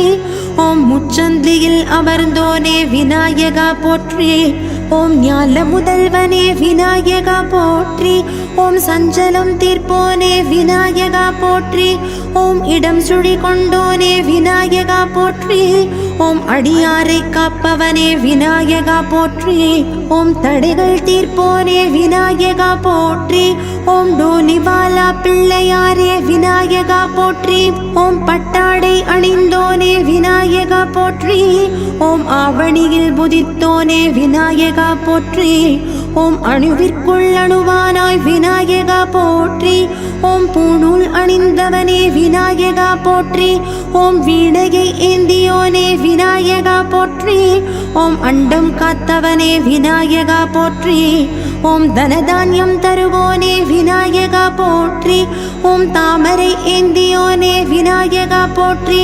A: ஓம் முச்சந்தியில் அமர்ந்தோனே விநாயகா போற்றி. ஓம் ஞால முதல்வனே விநாயகா போற்றி. ஓம் சஞ்சலம் தீர்ப்போனே விநாயகா போற்றி. ஓம் இடம் சுழி கொண்டோனே விநாயகா போற்றி. ஓம் அடியாரை காப்பவனே விநாயகா போற்றி. ஓம் தடைகள் தீர்ப்போனே விநாயகா போற்றி. ஓம் டோனிவாலா பிள்ளையாரே விநாயகா போற்றி. ஓம் பட்டாடை அணிந்தோனே விநாயகா போற்றி. ஓம் ஆவணியில் புதித்தோனே விநாயகா போற்றி. ஓம் அணுவிற்குள் அணுவானாய் விநாயகா போற்றி. ஓம் பூணூல் அணிந்தவனே விநாயகா போற்றி. ஓம் வீணையை ஏந்தியோனே விநாயகா போற்றி. ஓம் அண்டம் காத்தவனே விநாயகா போற்றி. ஓம் தனதான்யம் தருவோனே விநாயகா போற்றி. ஓம் தாமரை ஏந்தியோனே விநாயகா போற்றி.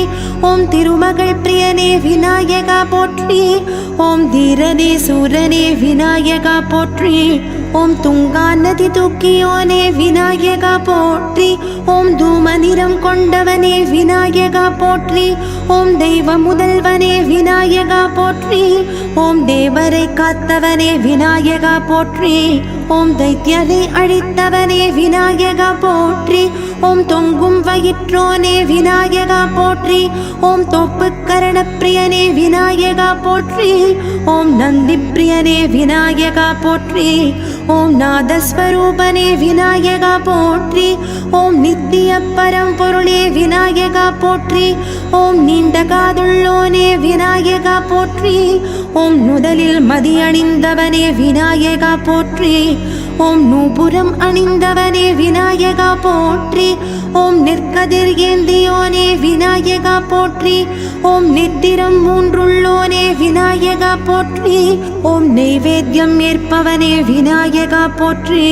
A: ஓம் திருமகள் பிரியனே விநாயகா போற்றி. ஓம் தீரனே சூரனே விநாயகா போற்றி. ஓம் துங்கா நதி தூக்கியோனே விநாயகா போற்றி. ஓம் தூம நிறம் கொண்டவனே விநாயகா போற்றி. ஓம் தெய்வ முதல்வனே விநாயகா போற்றி. ஓம் தேவரை காத்தவனே விநாயகா போற்றி. ஓம் தைத்தியரை அழித்தவனே விநாயகா போற்றி. ஓம் தொங்கும் வயிற்றோனே விநாயகா போற்றி. ஓம் தோப்பு கரணப்பிரியனே விநாயகா போற்றி. ஓம் நந்தி பிரியனே விநாயகா போற்றி. ஓம் நாதஸ்வரூபனே விநாயகா போற்றி. ஓம் நித்திய பரம்பொருளே விநாயகா போற்றி. ஓம் நீண்ட காதுள்ளோனே விநாயகா போற்றி. ஓம் நுதலில் மதி அணிந்தவனே விநாயகா போற்றி. ஓம் நூபுரம் அணிந்தவனே விநாயகா போற்றி. ஓம் நெற்கதிர் ஏந்தியோனே விநாயகா போற்றி. ஓம் நெத்திரம் மூன்றுள்ளோனே விநாயகா போற்றி. ஓம் நெய்வேத்தியம் ஏற்பவனே விநாயகா போற்றி.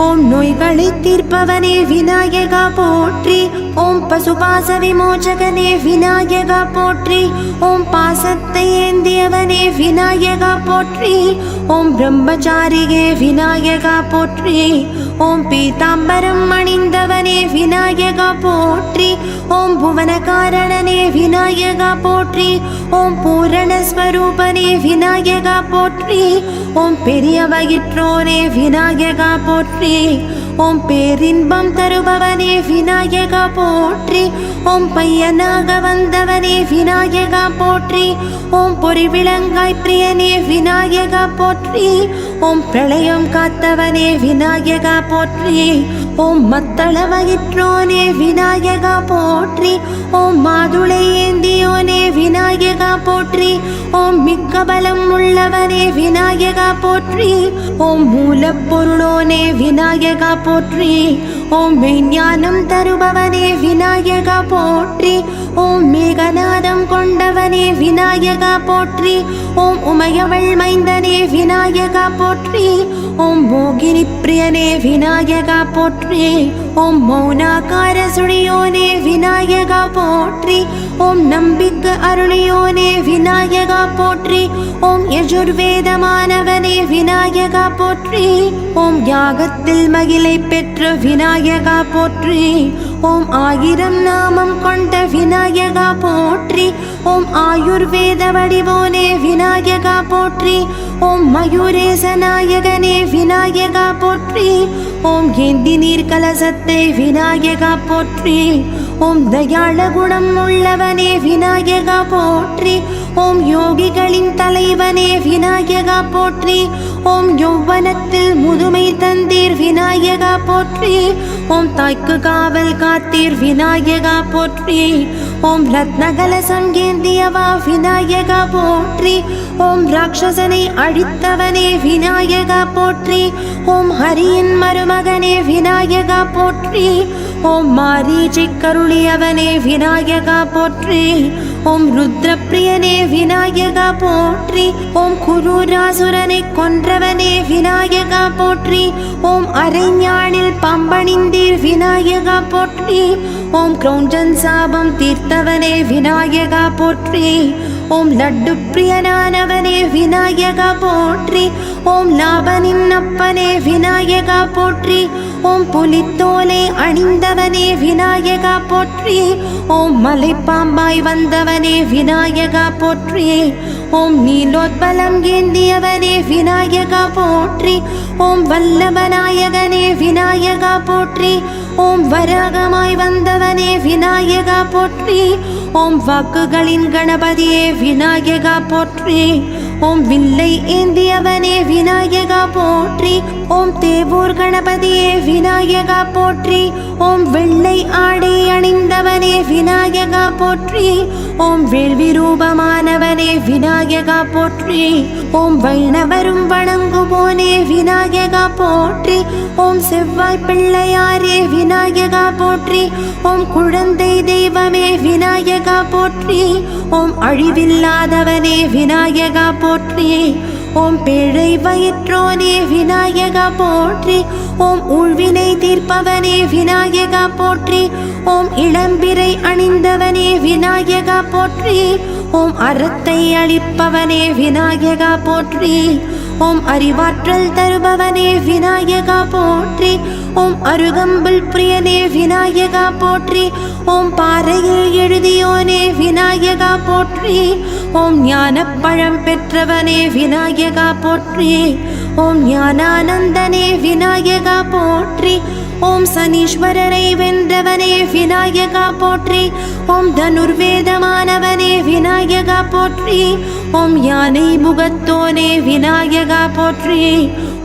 A: ஓம் நோய்களை தீர்ப்பவனே விநாயகா போற்றி. ஓம் பசுபாச விமோச்சகனே விநாயகா போற்றி. ஓம் பாசத்தை ஏந்தியவனே விநாயகா போற்றி. ஓம் பிரம்மச்சாரியே விநாயகா போற்றி. ஓம் பீதாம்பரம் அணிந்தவனே விநாயகா போற்றி. ஓம் புவனகாரணனே விநாயகா போற்றி. ஓம் பூரணஸ்வரூபனே விநாயகா போற்றி. ஓம் பெரிய வயிற்றோனே விநாயகா போற்றி. ஓம் பேரின்பம் தருபவனே விநாயகா போற்றி. ஓம் பையனாக வந்தவனே விநாயகா போற்றி. ஓம் பொறிவிளங்காய் பிரியனே விநாயகா போற்றி. ஓம் பிரளயம் காத்தவனே விநாயகா போற்றி. ஓம் மத்தள வயிற்றோனே விநாயகா போற்றி. ஓம் மாதுளை ஏந்தியோனே விநாயகா போற்றி. ஓம் மிக்க பலம் உள்ளவனே விநாயகா போற்றி. ஓம் மூலப்பொருளோனே விநாயகா போற்றி. ஓம் மெய்ஞானம் தருபவனே விநாயகா போற்றி. ஓம் மேகநாதம் கொண்டவனே விநாயகா போற்றி. ஓம் உமையவள் மைந்தனே விநாயகா போற்றி. ஓம் மோகினி பிரியனே விநாயகா போற்றி. ஓம் மௌனாகார சுழியோனே விநாயகா போற்றி. ஓம் நம்பிக்கு அருளியோனே விநாயகா போற்றி. ஓம் யஜுர்வேதமானவனே விநாயகா போற்றி. ஓம் யாகத்தில் மகிழை பெற்ற விநாயகா போற்றி. ஓம் 1000 நாமம் கொண்ட விநாயகா போற்றி. ஓம் ஆயுர்வேத வடிவோனே விநாயகா போற்றி. ஓம் மயூரேச நாயகனே விநாயகா போற்றி. ஓம் ஏந்தி நீர் கலசத்தை விநாயகா போற்றி. ஓம் தயாள குணம் உள்ளவனே விநாயகா போற்றி. ஓம் யோகிகளின் தலைவனே விநாயகா போற்றி. ஓம் யௌவனத்தில் முதுமை தந்தீர் விநாயகா போற்றி. ஓம் தாய்க்கு காவல் காத்தீர் விநாயகா போற்றி. ஓம் ரத்னகலசம் ஏந்தியவா விநாயகா போற்றி. ஓம் ராட்சசனை அழித்தவனே விநாயகா போற்றி. ஓம் ஹரியின் மருமகனே விநாயகா போற்றி. ஓம் மாரீச்சை கருளியவனே விநாயகா போற்றி. ஓம் ருத்ரப்பிரியனே விநாயகா போற்றி. ஓம் குரூராசுரனை கொன்றவனே விநாயகா போற்றி. ஓம் அரைஞானில் பம்பணிந்தீர் விநாயகா போற்றி. ஓம் கிரௌஞ்சன் சாபம் தீர்த்தவனே விநாயகா போற்றி. ஓம் லட்டு பிரியனானவனே விநாயகா போற்றி. ஓம் லாபனின் அப்பனே விநாயகா போற்றி. ஓம் புலித்தோலை அணிந்தவனே விநாயகா போற்றி. ஓம் மலைப்பாம்பாய் வந்தவனே விநாயகா போற்றி. ஓம் நீலோத்பலம் ஏந்தியவனே விநாயகா போற்றி. ஓம் வல்லபநாயகனே விநாயகா போற்றி. ஓம் வராகமாய் வந்தவனே விநாயகா போற்றி. ஓம் வாக்குகளின் கணபதியே விநாயகா போற்றி. ஓம் வில்லை ஏந்தியவனே விநாயகா போற்றி. ஓம் தேவூர் கணபதியே விநாயகா போற்றி. ஓம் வெள்ளை ஆடை அணிந்தவனே விநாயகா போற்றி. ஓம் வேள்வி ரூபமானவனே விநாயகா போற்றி. ஓம் வைணவரும் வணங்குவோனே விநாயகா போற்றி. ஓம் செவ்வாய் பிள்ளையாரே விநாயகா போற்றி. ஓம் குழந்தை தெய்வமே விநாயகா போற்றி. ஓம் அழிவில்லாதவனே விநாயகா போற்றி. ஓம் பேழை வயிற்றோனே விநாயகா போற்றி. ஓம் ஊழ்வினை தீர்ப்பவனே விநாயகா போற்றி. ஓம் இளம்பிறை அணிந்தவனே விநாயகா போற்றி. ஓம் அறத்தை அளிப்பவனே விநாயகா போற்றி. ஓம் அறிவாற்றல் தருபவனே விநாயகா போற்றி. ஓம் அருகம்புல் பிரியனே விநாயகா போற்றி. ஓம் பாறையில் எழுதியோனே விநாயகா போற்றி. ஓம் ஞானப்பழம் பெற்றவனே விநாயகா போற்றி. ஓம் ஞானானந்தனே விநாயகா போற்றி. ஓம் சனீஸ்வரரை வென்றவனே விநாயகா போற்றி. ஓம் தனுர்வேதமானவனே விநாயகா போற்றி. ஓம் யானை முகத்தோனே விநாயகா போற்றி.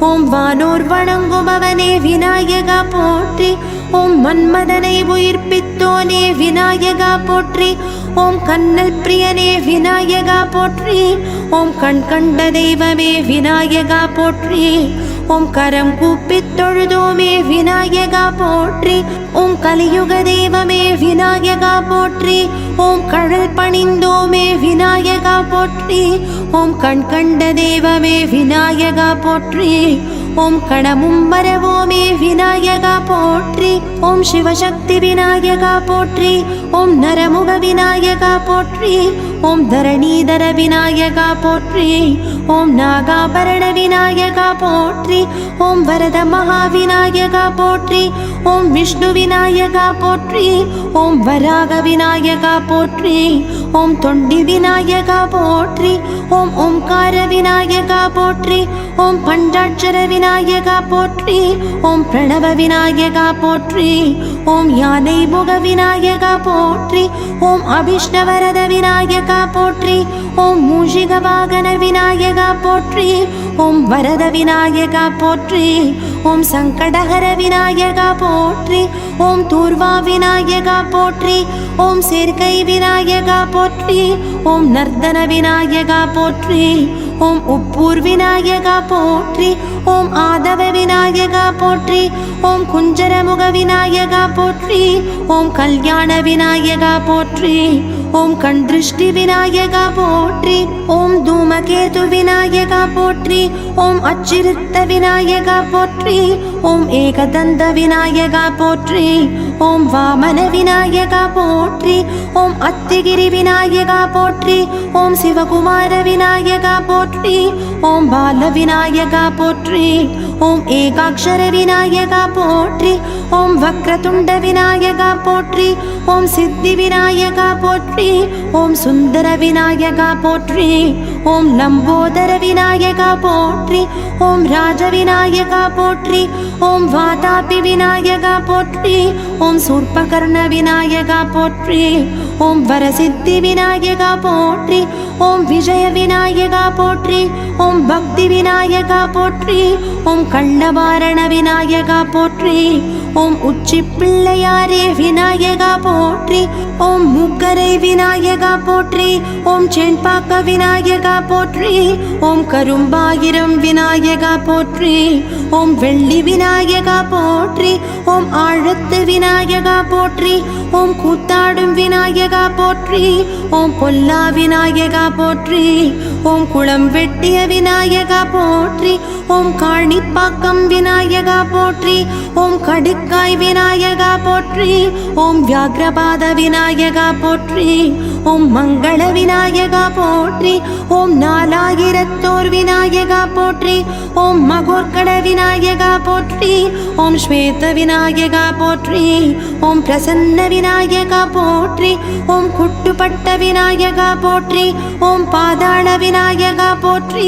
A: ஓம் வானோர் வணங்குபவனே விநாயகா போற்றி. ஓம் மன்மதனை உயிர்ப்பித்தோனே விநாயகா போற்றி. ஓம் கண்ணல் பிரியனே விநாயகா போற்றி. ஓம் கண் கண்ட தெய்வமே விநாயகா போற்றி. ஓம் கரம் கூப்பித் தொழுதோமே விநாயகா போற்றி. ஓம் கலியுக தெய்வமே விநாயகா போற்றி. ஓம் கடல் பணிந்தோமே விநாயகா போற்றி. ஓம் கண் கண்ட தெய்வமே விநாயகா போற்றி. ஓம் கணமும் வரவோமே விநாயகா போற்றி. ஓம் சிவசக்தி விநாயகா போற்றி. ஓம் நரமுக விநாயகா போற்றி. ஓம் தரணீதர விநாயகா போற்றி. ஓம் நாகாபரண விநாயகா போற்றி. ஓம் வரத மகா விநாயகா போற்றி. ஓம் விஷ்ணு விநாயகா போற்றி. ஓம் வராக விநாயகா போற்றி. ஓம் தொண்டி விநாயகா போற்றி. ஓம் ஓம்கார விநாயகா போற்றி. ஓம் பஞ்சாட்சர விநாயகா போற்றி. ஓம் பிரணவ விநாயகா போற்றி. ஓம் யானை முக விநாயகா போற்றி. ஓம் அபிஷ்ணவரத விநாயகா போற்றி. ஓம் மூஷிக வாகன விநாயகா போற்றி. ஓம் வரத விநாயகா போற்றி. ஓம் சங்கடஹர விநாயகா போற்றி. ஓம் தூர்வா விநாயகா போற்றி. ஓம் சேர்க்கை விநாயகா போற்றி. ஓம் நர்தன விநாயகா போற்றி. ஓம் உப்பூர் விநாயகா போற்றி. ஓம் ஆதவ விநாயகா போற்றி. ஓம் குஞ்சரமுக விநாயகா போற்றி. ஓம் கல்யாண விநாயகா போற்றி. ஓம் கண் திருஷ்டி விநாயகா போற்றி. ஓம் தூமகேது விநாயகா போற்றி. ஓம் அச்சிருத்த விநாயகா போற்றி. ஓம் ஏகதந்த விநாயகா போற்றி. ஓம் வாமன விநாயகா போற்றி. ஓம் அத்திகிரி விநாயகா போற்றி. ஓம் சிவகுமார விநாயகா போற்றி. ஓம் பால விநாயகா போற்றி. ஓம் ஏகாட்சர விநாயகா போற்றி. ஓம் வக்ரதுண்ட விநாயகா போற்றி. ஓம் சித்தி விநாயகா போற்றி. ஓம் சுந்தர விநாயகா போற்றி. ஓம் லம்போதர விநாயகா போற்றி. ஓம் ராஜ விநாயகா போற்றி. ஓம் வாதாபி விநாயகா போற்றி. ஓம் சூர்பகர்ண விநாயகா போற்றி. ஓம் வரசித்தி விநாயகா போற்றி. ஓம் விஜய விநாயகா போற்றி. ஓம் பக்தி விநாயகா போற்றி. ஓம் கள்ளவாரண விநாயகா போற்றி. ஓம் உச்சி பிள்ளையாரே விநாயகா போற்றி. ஓம் முக்கரை விநாயகா போற்றி. ஓம் செண்பாக்க விநாயகா போற்றி. ஓம் கரும்பாயிரம் விநாயகா போற்றி. ஓம் வெள்ளி விநாயகா போற்றி. ஓம் ஆழத்து விநாயகா போற்றி. ஓம் கூத்தாடும் விநாயகா போற்றி. ஓம் பொல்லா விநாயகா போற்றி. ஓம் குளம் வெட்டிய விநாயகா போற்றி. ஓம் காணிப்பாக்கம் விநாயகா போற்றி. ஓம் கடுக்காய் விநாயகா போற்றி. ஓம் வியாக்ரபாத விநாயகா போற்றி. ஓம் மங்கள விநாயகா போற்றி. ஓம் நாலாயிரத்தோர் விநாயகா போற்றி. ஓம் மகோர்கட விநாயகா போற்றி. ஓம் ஸ்வேத விநாயகா போற்றி. ஓம் பிரசன்ன விநாயகா போற்றி. ஓம் குட்டுப்பட்ட விநாயகா போற்றி. ஓம் பாதாள விநாயகா போற்றி.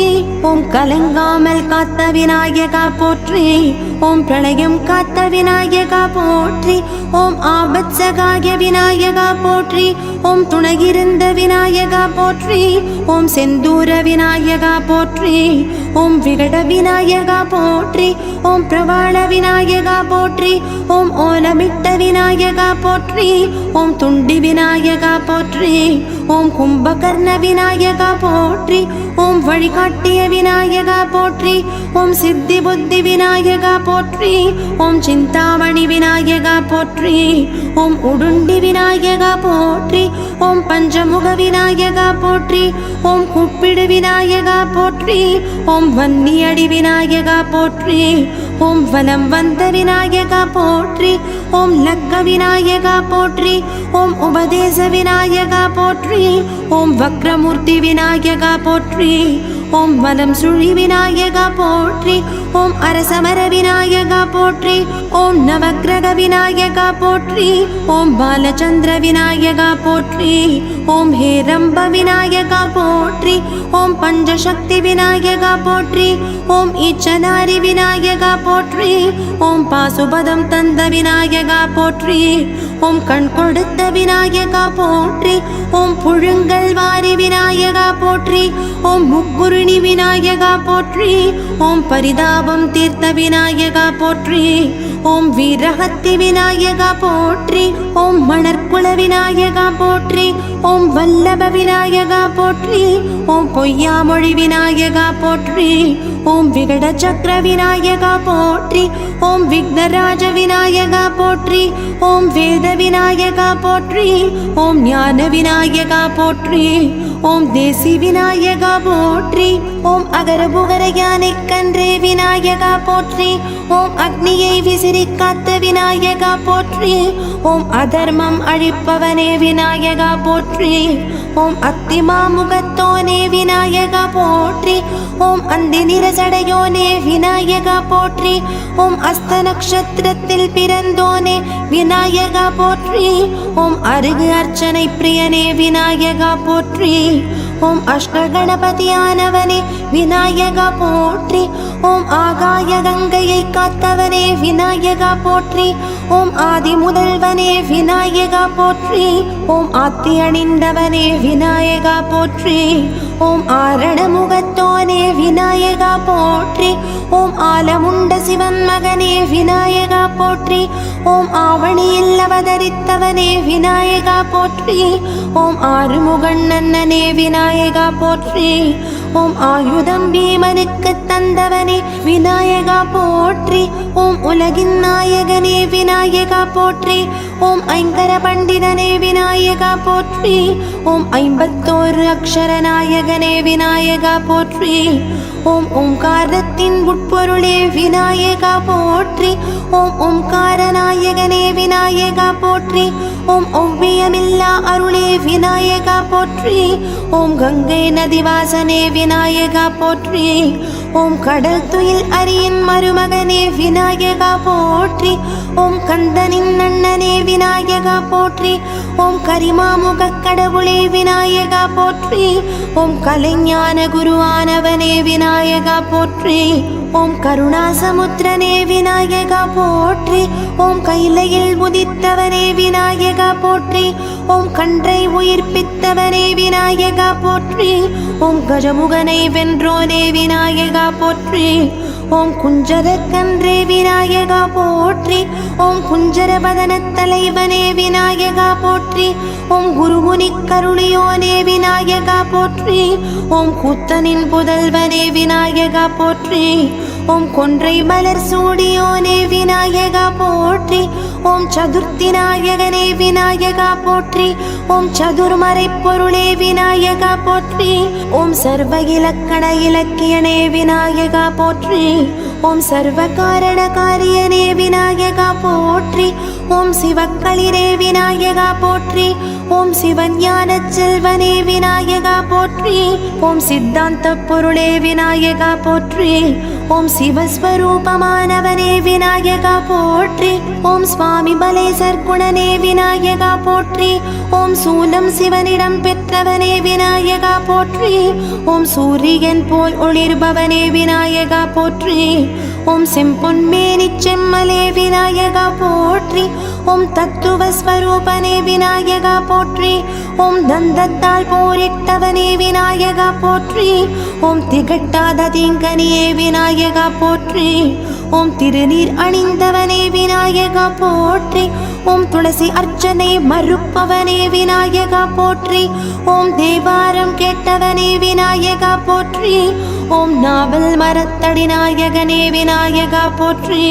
A: ஓம் கலங்காமல் காத்த விநாயகா போற்றி. ஓம் பிரளயம் காத்த விநாயகா போற்றி. ஓம் ஆபத் சகாய விநாயகா போற்றி. ஓம் துணையிருந்த விநாயகா போற்றி. ஓம் செந்தூர விநாயகா போற்றி. ஓம் விகட விநாயகா போற்றி. ஓம் பிரவாள விநாயகா போற்றி. ஓம் ஓலமிட்ட விநாயகா போற்றி. ஓம் துண்டி விநாயகா போற்றி. ஓம் கும்பகர்ண விநாயகா போற்றி. ஓம் வழிகாட்டிய விநாயகா போற்றி. ஓம் சித்தி புத்தி விநாயகா போற்றி. ஓம் சிந்தாமணி விநாயகா போற்றி. ஓம் உடுண்டி விநாயகா போற்றி. ஓம் பஞ்சமுக விநாயகா போற்றி. ஓம் கூப்பிடு விநாயகா போற்றி. ஓம் வன்னியடி விநாயகா போற்றி. ஓம் வலம் வந்த விநாயகா போற்றி. ஓம் லக்க விநாயகா போற்றி. ஓம் உபதேச விநாயகா போற்றி. ஓம் வக்ரமூர்த்தி விநாயகா போற்றி. ஓம் வலம் சுழி விநாயகா போற்றி. ஓம் அரசமர விநாயகா போற்றி. ஓம் நவக்கிரக விநாயகா போற்றி. ஓம் பாலச்சந்திர விநாயகா போற்றி. ஓம் ஹேரம்ப விநாயகா போற்றி. ஓம் பஞ்சசக்தி விநாயகா போற்றி. ஓம் ஈச்சனாரி விநாயகா போற்றி. ஓம் பாசுபதம் தந்த விநாயகா போற்றி. ஓம் கண் கொடுத்த விநாயகா போற்றி. ஓம் புழுங்கல் வாரி விநாயகா போற்றி. ஓம் முக்குருணி விநாயகா போற்றி. ஓம் பரிதாபம் தீர்த்த விநாயகா போற்றி. ஓம் வீரஹத்தி விநாயகா போற்றி. ஓம் மணற்குல விநாயகா போற்றி. ஓம் வல்லப விநாயகா போற்றி. ஓம் பொய்யாமொழி விநாயகா போற்றி. ஓம் விகட சக்கர விநாயகா போற்றி. ஓம் விக்னராஜ விநாயகா போற்றி. ஓம் வேத விநாயகா போற்றி. ஓம் ஞான விநாயகா போற்றி. ஓம் தேசி விநாயகா போற்றி. ஓம் அகரபுகர யானை கன்றே விநாயகா போற்றி. ஓம் அக்னியை விசிறி காத்த விநாயகா போற்றி. ஓம் அதர்மம் அழிப்பவனே விநாயகா போற்றி. ஓம் அத்திமாமுகத்தோனே விநாயகா போற்றி. ஓம் அந்தி நிறசடையோனே விநாயகா போற்றி. ஓம் அஸ்த நட்சத்திரத்தில் பிறந்தோனே விநாயகா போற்றி. ஓம் அருகு அர்ச்சனை பிரியனே விநாயகா போற்றி. ஓம் அஷ்டகணபதியானவனே விநாயகா போற்றி. ஓம் ஆகாய கங்கையை காத்தவனே விநாயகா போற்றி. ஓம் ஆதி முதல்வனே விநாயகா போற்றி. ஓம் ஆத்தி அணிந்தவனே விநாயகா போற்றி. ஓம் ஆரண முகத்தோனே விநாயகா போற்றி. ஓம் ஆலமுண்ட சிவன் மகனே விநாயகா போற்றி. ஓம் ஆவணியில் அவதரித்தவனே விநாயகா போற்றி. ஓம் ஆறுமுகன் அண்ணனே விநாயகா போற்றி. ஓம் ஆயுதம் பீமனுக்கு தந்தவனே விநாயகா போற்றி. ஓம் உலகின் நாயகனே விநாயகா போற்றி. ஓம் ஐங்கர பண்டிதனே விநாயகா போற்றி. ஓம் 51 அக்ஷர நாயகனே விநாயகா போற்றி. ஓம் ஓம்காரத்தின் உட்பொருளே விநாயகா போற்றி. ஓம் ஓம்கார நாயகனே விநாயகா போற்றி. ஓம் ஒவ்வியமில்லா அருளே விநாயகா போற்றி. ஓம் கங்கை நதிவாசனே விநாயகா போற்றி. ஓம் கடல் துயில் அரியின் மருமகனே விநாயகா போற்றி. ஓம் கந்தனின் அண்ணனே விநாயகா போற்றி. ஓம் கரிமாமுக கடவுளே விநாயகா போற்றி. ஓம் கலைஞான குருவானவனே விநாயகா போற்றி. ஓம் கருணாசமுத்திரனே விநாயகா போற்றி. ஓம் கைலையில் உதித்தவனே விநாயகா போற்றி. ஓம் கன்றை உயிர்ப்பித்தவனே விநாயகா போற்றி. ஓம் கஜமுகனை வென்றோனே விநாயகா போற்றி. ஓம் குஞ்சரக்கன்றே விநாயகா போற்றி. ஓம் குஞ்சரபதன தலைவனே விநாயகா போற்றி. ஓம் குருமுனி கருளியோனே விநாயகா போற்றி. ஓம் கூத்தனின் புதல்வனே விநாயகா போற்றி. ஓம் கொன்றை மலர் சூடியோனே விநாயகா போற்றி. ஓம் சதுர்த்தி நாயகனே விநாயகா போற்றி. ஓம் சதுர்மறை பொருளே விநாயகா போற்றி. ஓம் சர்வ இலக்கண இலக்கியனே விநாயகா போற்றி. ஓம் சர்வ காரண காரியனே விநாயகா போற்றி. ஓம் சிவக்களிரே விநாயகா போற்றி. ஓம் சிவஞான செல்வனே விநாயகா போற்றி. ஓம் சித்தாந்த பொருளே விநாயகா போற்றி. ஓம் சிவஸ்வரூபமானவனே விநாயகா போற்றி. ஓம் சுவாமி பலேசர் குணனே விநாயகா போற்றி. ஓம் சூலம் சிவனிடம் பெற்றவனே விநாயகா போற்றி. ஓம் சூரியன் போல் ஒளிர்பவனே விநாயகா போற்றி. ஓம் செம்பொன்மேனி செம்மலே விநாயகா போற்றி. ஓம் தத்துவ ஸ்வரூபனே விநாயகா போற்றி. ஓம் தந்தத்தால் போரிட்டவனே விநாயகா போற்றி. ஓம் திகட்டாத தீங்கனியே விநாயகா போற்றி. ஓம் திருநீர் அணிந்தவனே விநாயகா போற்றி. ஓம் துளசி அர்ச்சனை மறுப்பவனே விநாயகா போற்றி. ஓம் தேவாரம் கேட்டவனே விநாயகா போற்றி. ஓம் நாவல் மரத்தடி நாயகனே விநாயகா போற்றி.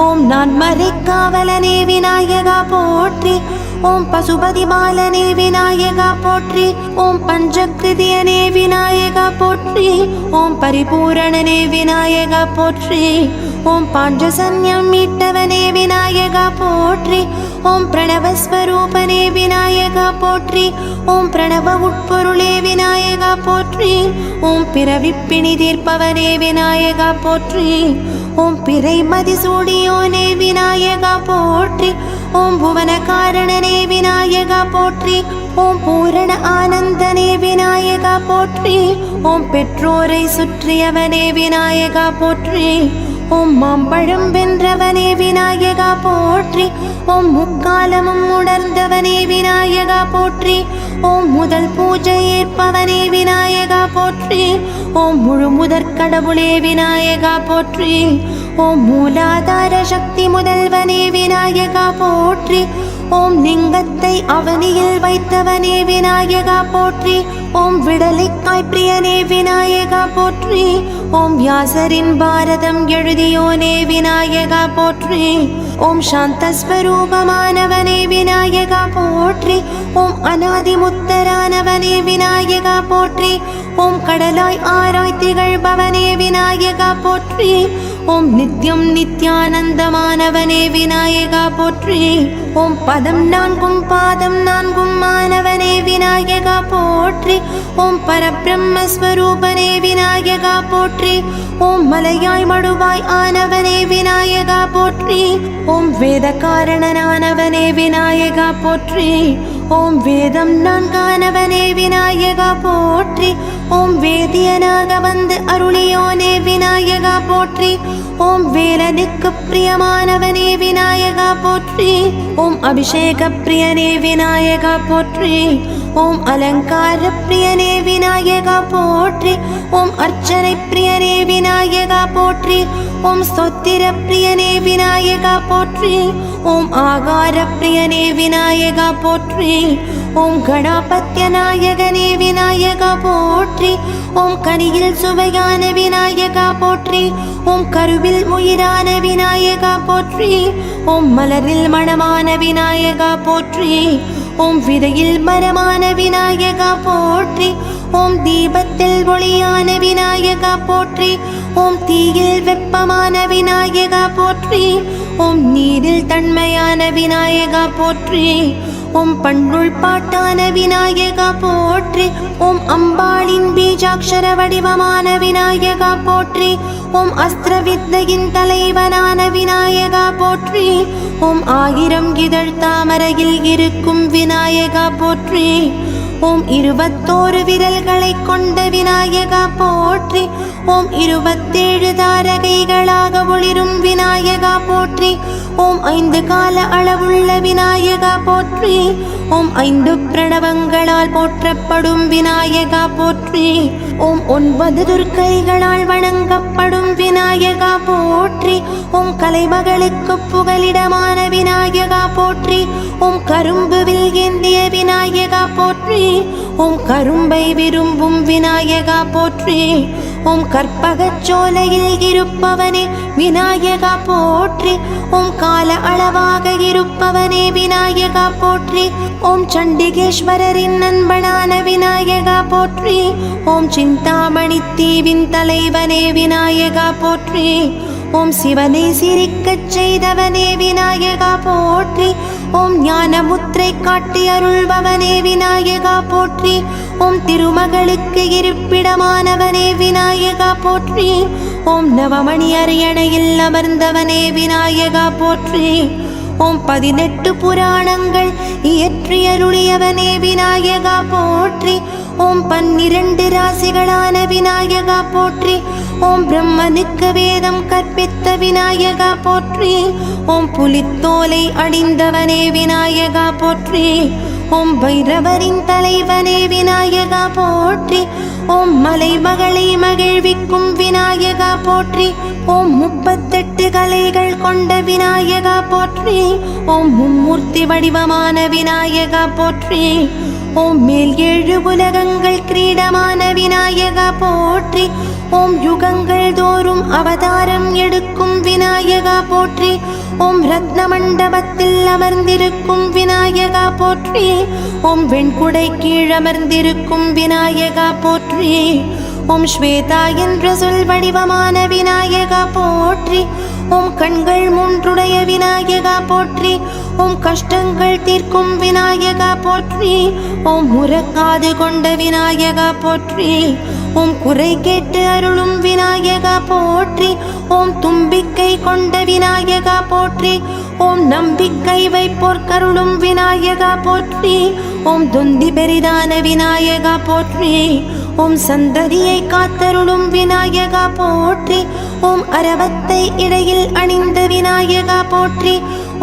A: ஓம் நான் மறைக்காவலனே விநாயகா போற்றி. ஓம் பசுபதி பாலனே விநாயகா போற்றி. ஓம் பஞ்சகிருதியனே விநாயகா போற்றி. ஓம் பரிபூரணனே விநாயகா போற்றி. ஓம் பாஞ்சசன்யம் மீட்டவனே விநாயகா போற்றி. ஓம் பிரணவஸ்வரூபனே விநாயகா போற்றி. ஓம் பிரணவ உட்பொருளே விநாயகா போற்றி. ஓம் பிறவிப்பிணி தீர்ப்பவனே விநாயகா போற்றி. ஓம் பிறை மதிசூடியோனே விநாயகா போற்றி. ஓம் புவன காரணனே விநாயகா போற்றி. ஓம் பூரண ஆனந்தனே விநாயகா போற்றி. ஓம் பெற்றோரை சுற்றியவனே விநாயகா போற்றி. ஓம் மாம்பழம் வென்றவனே விநாயகா போற்றி. ஓம் முக்காலமும் உணர்ந்தவனே விநாயகா போற்றி. ஓம் முதல் பூஜை ஏற்பவனே விநாயகா போற்றி. ஓம் முழு முதற் கடவுளே விநாயகா போற்றி. ஓம் மூலாதார சக்தி முதல்வனே விநாயகா போற்றி. ஓம் லிங்கத்தை அவனியில் வைத்தவனே விநாயகா போற்றி. ஓம் விடலைக்காய் பிரியனே விநாயகா போற்றி. ஓம் வியாசரின் பாரதம் எழுதியோனே விநாயகா போற்றி. ஓம் சாந்தஸ்வரூபமானவனே விநாயகா போற்றி. ஓம் அநாதிமுத்தரானவனே விநாயகா போற்றி. ஓம் கடலாய் ஆராய் திகழ்பவனே விநாயகா போற்றி. ஓம் நித்யம் நித்யானந்தமானவனே விநாயகா போற்றி. ஓம் பதம் நான்கும் பாதம் நான்கும் மானவனே விநாயகா போற்றி. ஓம் பரபிரம்மஸ்வரூபனே விநாயகா போற்றி. ஓம் மலையாய் மடுவாய் ஆனவனே விநாயகா போற்றி. ஓம் வேத காரணனானவனே விநாயகா போற்றி. ஓம் வேதம் நான்கானவனே விநாயகா போற்றி. போற்றி. ஓம் வேதியனாக வந்து அருளியோனே விநாயகா போற்றி. ஓம் வேலனுக்கு பிரியமானவனே விநாயகா போற்றி. ஓம் அபிஷேக பிரியனே விநாயகா போற்றி. ஓம் அலங்கார பிரியனே விநாயகா போற்றி. ஓம் அர்ச்சனை பிரியனே விநாயகா போற்றி. ஓம் ஸ்தோத்திர பிரியனே விநாயகா போற்றி. ஓம் ஆகார பிரியனே விநாயகா போற்றி. ஓம் கணாபத்ய நாயகனே விநாயகா போற்றி. ஓம் கனியில் சுவையான விநாயகா போற்றி. ஓம் கருவில் உயிரான விநாயகா போற்றி. ஓம் மலரில் மணமான விநாயகா போற்றி. ஓம் விதையில் மரமான விநாயகா போற்றி. ஓம் தீபத்தில் ஒளியான விநாயகா போற்றி. ஓம் தீயில் வெப்பமான விநாயகா போற்றி. ஓம் நீரில் தன்மையான விநாயகா போற்றி. ஓம் பண்ணுள் பாட்டான விநாயகா போற்றி. ஓம் அம்பாளின் பீஜாட்சர வடிவமான விநாயகா போற்றி. ஓம் அஸ்திர வித்தையின் தலைவனான விநாயகா போற்றி. ஓம் ஆயிரம் இதழ் தாமரையில் இருக்கும் விநாயகா போற்றி. ஓம் 21 விரல்களை கொண்ட விநாயகா போற்றி. ஓம் 27 தாரகைகளாக ஒளிரும் விநாயகா போற்றி. ஓம் 5 கால அளவுள்ள விநாயகா போற்றி. ஓம் 5 பிரணவங்களால் போற்றப்படும் விநாயகா போற்றி. ஓம் 9 துர்க்கைகளால் வணங்கப்படும் விநாயகா போற்றி. ஓம் கலைமகளுக்கு புகலிடமான விநாயகா போற்றி. ஓம் கரும்புவில் ஏந்திய விநாயகா போற்றி. ஓம் கரும்பை விரும்பும் விநாயகா போற்றி. ஓம் கற்பகச் சோலையில் இருப்பவனே விநாயகா போற்றி. ஓம் கால அளவாக இருப்பவனே விநாயகா போற்றி. ஓம் சண்டிகேஸ்வரரின் நண்பனான விநாயகா போற்றி. ஓம் சிந்தாமணி தீவின் தலைவனே விநாயகா போற்றி. ஓம் சிவனை சிரிக்கச் செய்தவனே விநாயகா போற்றி. ஓம் ஞானமுத்திரை காட்டி அருள்பவனே விநாயகா போற்றி. ஓம் திருமகளுக்கு இருப்பிடமானவனே விநாயகா போற்றி. ஓம் நவமணி அரியணையில் அமர்ந்தவனே விநாயகா போற்றி. ஓம் 18 புராணங்கள் இயற்றியருளியவனே விநாயகா போற்றி. ஓம் 12 ராசிகளான விநாயகா போற்றி. ஓம் பிரம்மனுக்கு வேதம் கற்பித்த விநாயகா போற்றி. ஓம் புலித்தோலை அணிந்தவனே விநாயகா போற்றி. ஓம் பைரவரின் தலைவனே விநாயகா போற்றி. ஓம் மலைமகளை மகிழ்விக்கும் விநாயகா போற்றி. ஓம் 38 கலைகள் கொண்ட விநாயகா போற்றி. ஓம் மும்மூர்த்தி வடிவமான விநாயகா போற்றி. ஓம் மேல் 7 உலகங்கள் கிரீடமான விநாயகா போற்றி. ஓம் யுகங்கள் தோறும் அவதாரம் எடுக்கும் விநாயகா போற்றி. ஓம் ரத்ன மண்டபத்தில் அமர்ந்திருக்கும் விநாயகா போற்றி. ஓம் வெண்குடை கீழமர்ந்திருக்கும் விநாயகா போற்றி. ஓம் ஸ்வேதா என்ற சொல் வடிவமான விநாயகா போற்றி. ஓம் கண்கள் 3 விநாயகா போற்றி. ஓம் கஷ்டங்கள் தீர்க்கும் விநாயகா போற்றி. ஓம் முறக்காது கொண்ட விநாயகா போற்றி. ஓம் குறை கேட்டு அருளும் விநாயகா போற்றி. ஓம் தும்பிக்கை கொண்ட விநாயகா போற்றி. ஓம் நம்பிக்கை வைப்போர் கருளும் விநாயகா போற்றி. ஓம் தொந்தி பெரிதான விநாயகா போற்றி. ஓம் சந்ததியை காத்தருளும் விநாயகா போற்றி. ஓம் அரவத்தை இடையில் அணிந்த விநாயகா போற்றி.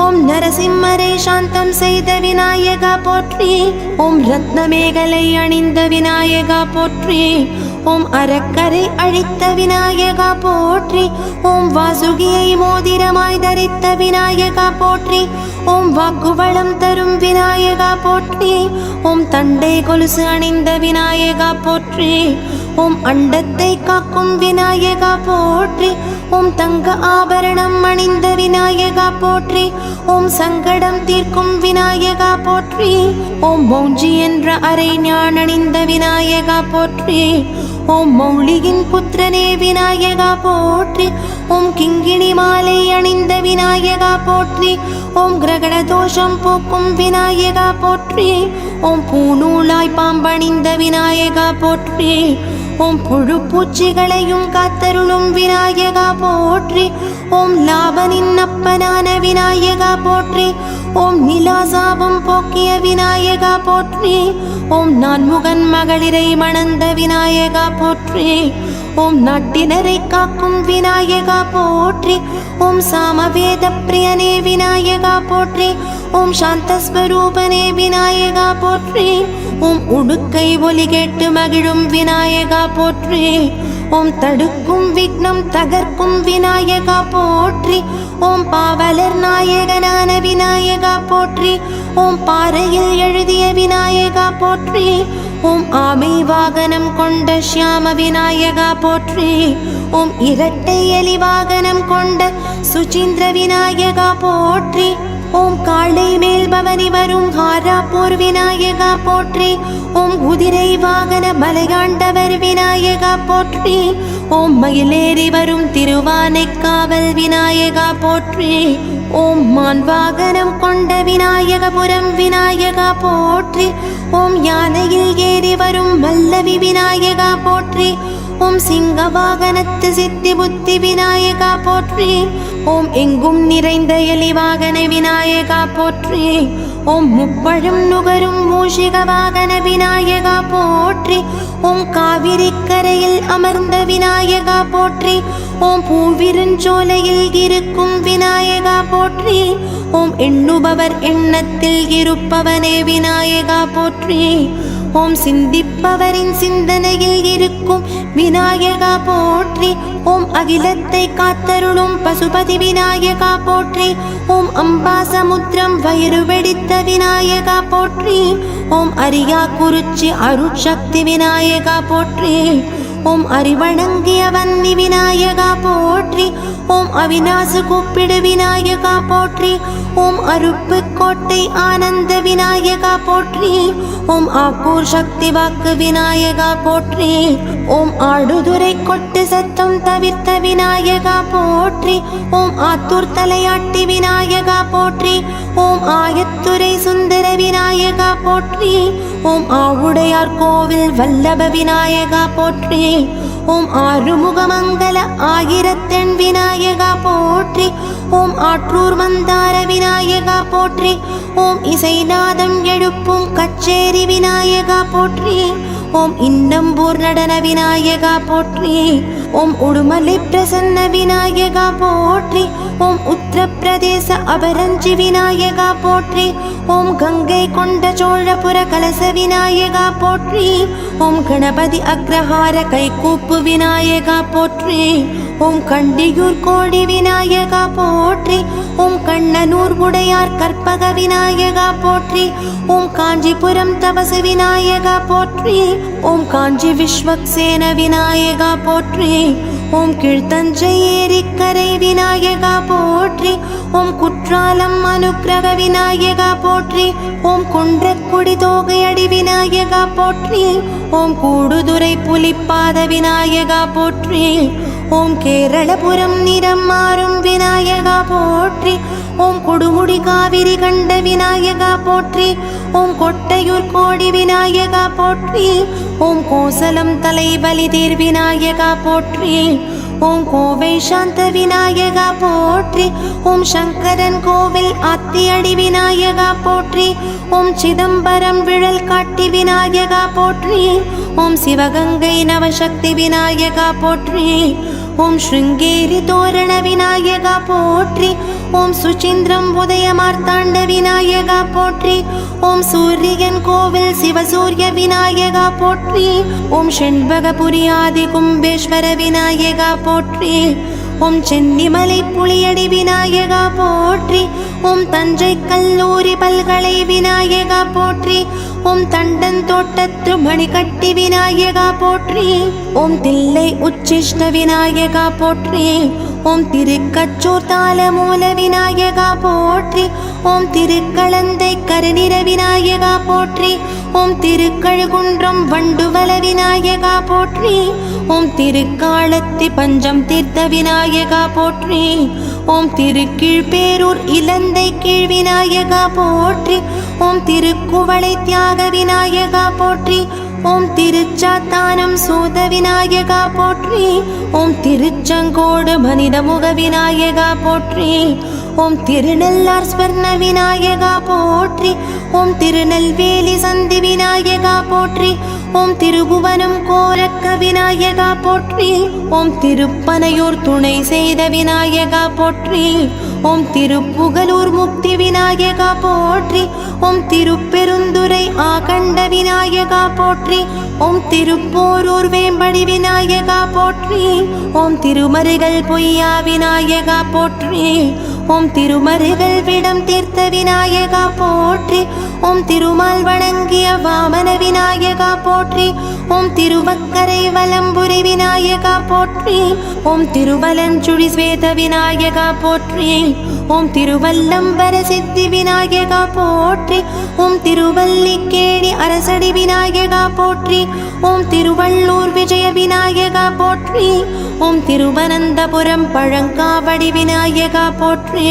A: ஓம் நரசிம்மரை சாந்தம் செய்த விநாயகா போற்றி. ஓம் ரத்னமேகலை அணிந்த விநாயகா போற்றி. ஓம் அரக்கரை அழித்த விநாயகா போற்றி. ஓம் வாசுகியை மோதிரமாய் தரித்த விநாயகா போற்றி. ஓம் வாக்குவளம் தரும் விநாயகா போற்றி. ஓம் தண்டை கொலுசு அணிந்த விநாயகா போற்றி. ஓம் அண்டத்தை காக்கும் விநாயகா போற்றி. ஓம் தங்க ஆபரணம் அணிந்த விநாயகா போற்றி. ஓம் சங்கடம் தீர்க்கும் விநாயகா போற்றி. ஓம் மௌஞ்சி என்ற அரை ஞான் அணிந்த விநாயகா போற்றி. ஓம் மௌலியின் புத்திரனே விநாயகா போற்றி. ஓம் கிங்கிணி மாலை அணிந்த விநாயகா போற்றி. ஓம் கிரகண தோஷம் போக்கும் விநாயகா போற்றி. ஓம் பூநூலாய் பாம்பணிந்த விநாயகா போற்றி. ஓம் புழு பூச்சிகளையும் காத்தருளும் விநாயகா போற்றி. ஓம் லாபனின் அப்பனான விநாயகா போற்றி. ஓம் நிலாசாபம் போக்கிய விநாயகா போற்றி. ஓம் நான்முகன் மகளிரை மணந்த விநாயகா போற்றி. ஓம் நாட்டினரை காக்கும் விநாயகா போற்றி. ஓம் சாமவேத பிரியனே விநாயகா போற்றி. ஓம் சாந்தஸ்வரூபனே விநாயகா போற்றி. ஓம் உடுக்கை ஒலி கேட்டு மகிழும் விநாயகா போற்றி. ஓம் தடுக்கும் விக்னம் தகர்க்கும் விநாயகா போற்றி. ஓம் பாவலர் நாயகனான விநாயகா போற்றி. ஓம் பாறையில் எழுதிய விநாயகா போற்றி. ஓம் ஆமை வாகனம் கொண்ட ஷியாம விநாயகா போற்றி. ஓம் இரட்டை எலி வாகனம் கொண்ட சுசீந்திர விநாயகா போற்றி. ஓம் காளை மேல் பவனி வரும் ஹாராப்பூர் விநாயகா போற்றி. ஓம் குதிரை வாகன மலையாண்டவர் விநாயகா போற்றி. ஓம் மயிலேறி வரும் திருவானைக்காவல் விநாயகா போற்றி. ஓம் மான் வாகனம் கொண்ட விநாயகபுரம் விநாயகா போற்றி. ஓம் யானையில் ஏறி வரும் மல்லவி விநாயகா போற்றி. ஓம் சிங்க வாகனத்து சித்தி புத்தி விநாயகா போற்றி. ஓம் எங்கும் நிறைந்த எலி வாகன விநாயகா போற்றி. ஓம் முப்பழும் நுகரும் மூஷிக வாகன விநாயகா போற்றி. ஓம் காவிரி கரையில் அமர்ந்த விநாயகா போற்றி. ஓம் பூவிருஞ்சோலையில் இருக்கும் விநாயகா போற்றி. ஓம் எண்ணுபவர் எண்ணத்தில் இருப்பவனே விநாயகா போற்றி. ஓம் சிந்திப்பவரின் சிந்தனையில் இருக்கும் விநாயகா போற்றி. ஓம் அகிலத்தை காத்தருளும் பசுபதி விநாயகா போற்றி. ஓம் அம்பாசமுத்திரம் வயிறு வெடித்த விநாயகா போற்றி. ஓம் அரியா குறிச்சி அருட்சக்தி விநாயகா போற்றி. ஓம் அறிவணங்கிய வன்னி விநாயகா போற்றி. ஓம் அவிநாசு கூப்பிடு விநாயகா போற்றி. ஓம் அருப்பு கோட்டை ஆனந்த விநாயகா போற்றி. ஓம் ஆக்கூர் சக்தி வாக்கு விநாயகா போற்றி. ஓம் ஆடுதுறை கொட்டு சத்தம் தவிர்த்த விநாயகா போற்றி. ஓம் ஆத்தூர் தலையாட்டி விநாயகா போற்றி. ஓம் ஆயத்துறை சுந்தர விநாயகா போற்றி. ஓம் ஆவுடையார் கோவில் வல்லப விநாயகா போற்றி. ஓம் ஆறுமுகமங்கல ஆயிரத்தெண் விநாயகா போற்றி. ஓம் ஆற்றூர் மந்தார விநாயகா போற்றி. ஓம் இசைநாதம் எழுப்பும் கச்சேரி விநாயகா போற்றி. ஓம் இன்னம்பூர் நடன விநாயகா போற்றி. ஓம் உடுமலை பிரசன்ன விநாயகா போற்றி. ஓம் உத்தரப்பிரதேச அபரஞ்சி விநாயகா போற்றி. ஓம் கங்கை கொண்ட சோழபுர கலச விநாயகா போற்றி. ஓம் கணபதி அக்ரஹார கைகூப்பு விநாயகா போற்றி. ஓம் கண்டியூர் கோடி விநாயகா போற்றி. ஓம் கண்ணனூர் உடையார் கற்பக விநாயகா போற்றி. ஓம் காஞ்சிபுரம் தபசு விநாயகா போற்றி. ஓம் காஞ்சி விஸ்வக்சேன விநாயகா போற்றி. ஓம் கீழ்த்தஞ்சை ஏரிக்கரை விநாயகா போற்றி. ஓம் குற்றாலம் அனுக்கிரக விநாயகா போற்றி. ஓம் குன்றக்குடி தோகையடி விநாயகா போற்றி. ஓம் கூடுதுறை புலிப்பாத விநாயகா போற்றி. ஓம் கேரளபுரம் நிறம் மாறும் விநாயகா போற்றி. ஓம் கொடுமுடி காவிரி கண்ட விநாயகா போற்றி. ஓம் கொட்டையூர் கோடி விநாயகா போற்றி. ஓம் கோசலம் தலைபலி தேர் விநாயகா போற்றி. ஓம் கோவை சாந்த விநாயகா போற்றி. ஓம் சங்கரன் கோவில் ஆத்தியடி விநாயகா போற்றி. ஓம் சிதம்பரம் விழல் காட்டி விநாயகா போற்றி. ஓம் சிவகங்கை நவசக்தி விநாயகா போற்றி. ஓம் ஸ்ருங்கேரி தோரண விநாயகா போற்றி. ஓம் சுச்சீந்திரம் உதய மார்த்தாண்ட விநாயகா போற்றி. ஓம் சூரியன் கோவில் சிவசூரிய விநாயகா போற்றி. ஓம் ஷண்பகபுரி ஆதி கும்பேஸ்வர விநாயகா போற்றி. ஓம் சென்னிமலை புளியடி விநாயகா போற்றி. ஓம் தஞ்சை கல்லூரி பல்கலை விநாயகா போற்றி. ஓம் தண்டன் தோட்டத்து மணிக்கட்டி விநாயகா போற்றி. ஓம் தில்லை உச்சிஷ்ட விநாயகா போற்றி. ஓம் திருக்கச்சூர் தாளமூல விநாயகா போற்றி. ஓம் திருக்களந்தை கருநிற விநாயகா போற்றி. ஓம் திருக்கழுகுன்றம் வண்டுவல விநாயகா போற்றி. ஓம் திருக்காலத்தி பஞ்சம் தீர்த்த விநாயகா போற்றி. ஓம் திருக்கீழ்பேரூர் இலந்தை கீழ் விநாயகா போற்றி. ஓம் திருக்குவளை தியாக விநாயகா போற்றி. ஓம் திருச்சாத்தானம் சூத விநாயகா போற்றி. ஓம் திருச்செங்கோடு மனிதமுக விநாயகா போற்றி. ஓம் திருநள்ளார் ஸ்வர்ண விநாயகா போற்றி. ஓம் திருநெல்வேலி சந்தி விநாயகா போற்றி. ஓம் திருபுவனம் கோரக்க விநாயகா போற்றி. ஓம் திருப்பனையூர் துணை செய்த விநாயகா போற்றி. ஓம் திருப்புகலூர் முக்தி விநாயகா போற்றி. ஓம் திருப்பெருந்துறை ஆகண்ட விநாயகா போற்றி. ஓம் திருப்போரூர் வேம்படி விநாயகா போற்றி. ஓம் திருமருகல் பொய்யா விநாயகா போற்றி. ஓம் திருமருகல் விடம் தீர்த்த விநாயகா போற்றி. ஓம் திருமால் வணங்கிய வாமன விநாயகா போற்றி. ஓம் திருவக்கரை வலம்புரி விநாயகா போற்றி. ஓம் திருவலஞ்சுழி ஸ்வேத விநாயகா போற்றி. ஓம் திருவல்லம்பர சித்தி விநாயகா போற்றி. ஓம் திருவல்லிக்கேணி அரசடி விநாயகா போற்றி. ஓம் திருவள்ளூர் விஜய விநாயகா போற்றி. ஓம் திருவனந்தபுரம் பழங்காவடி விநாயகா போற்றி.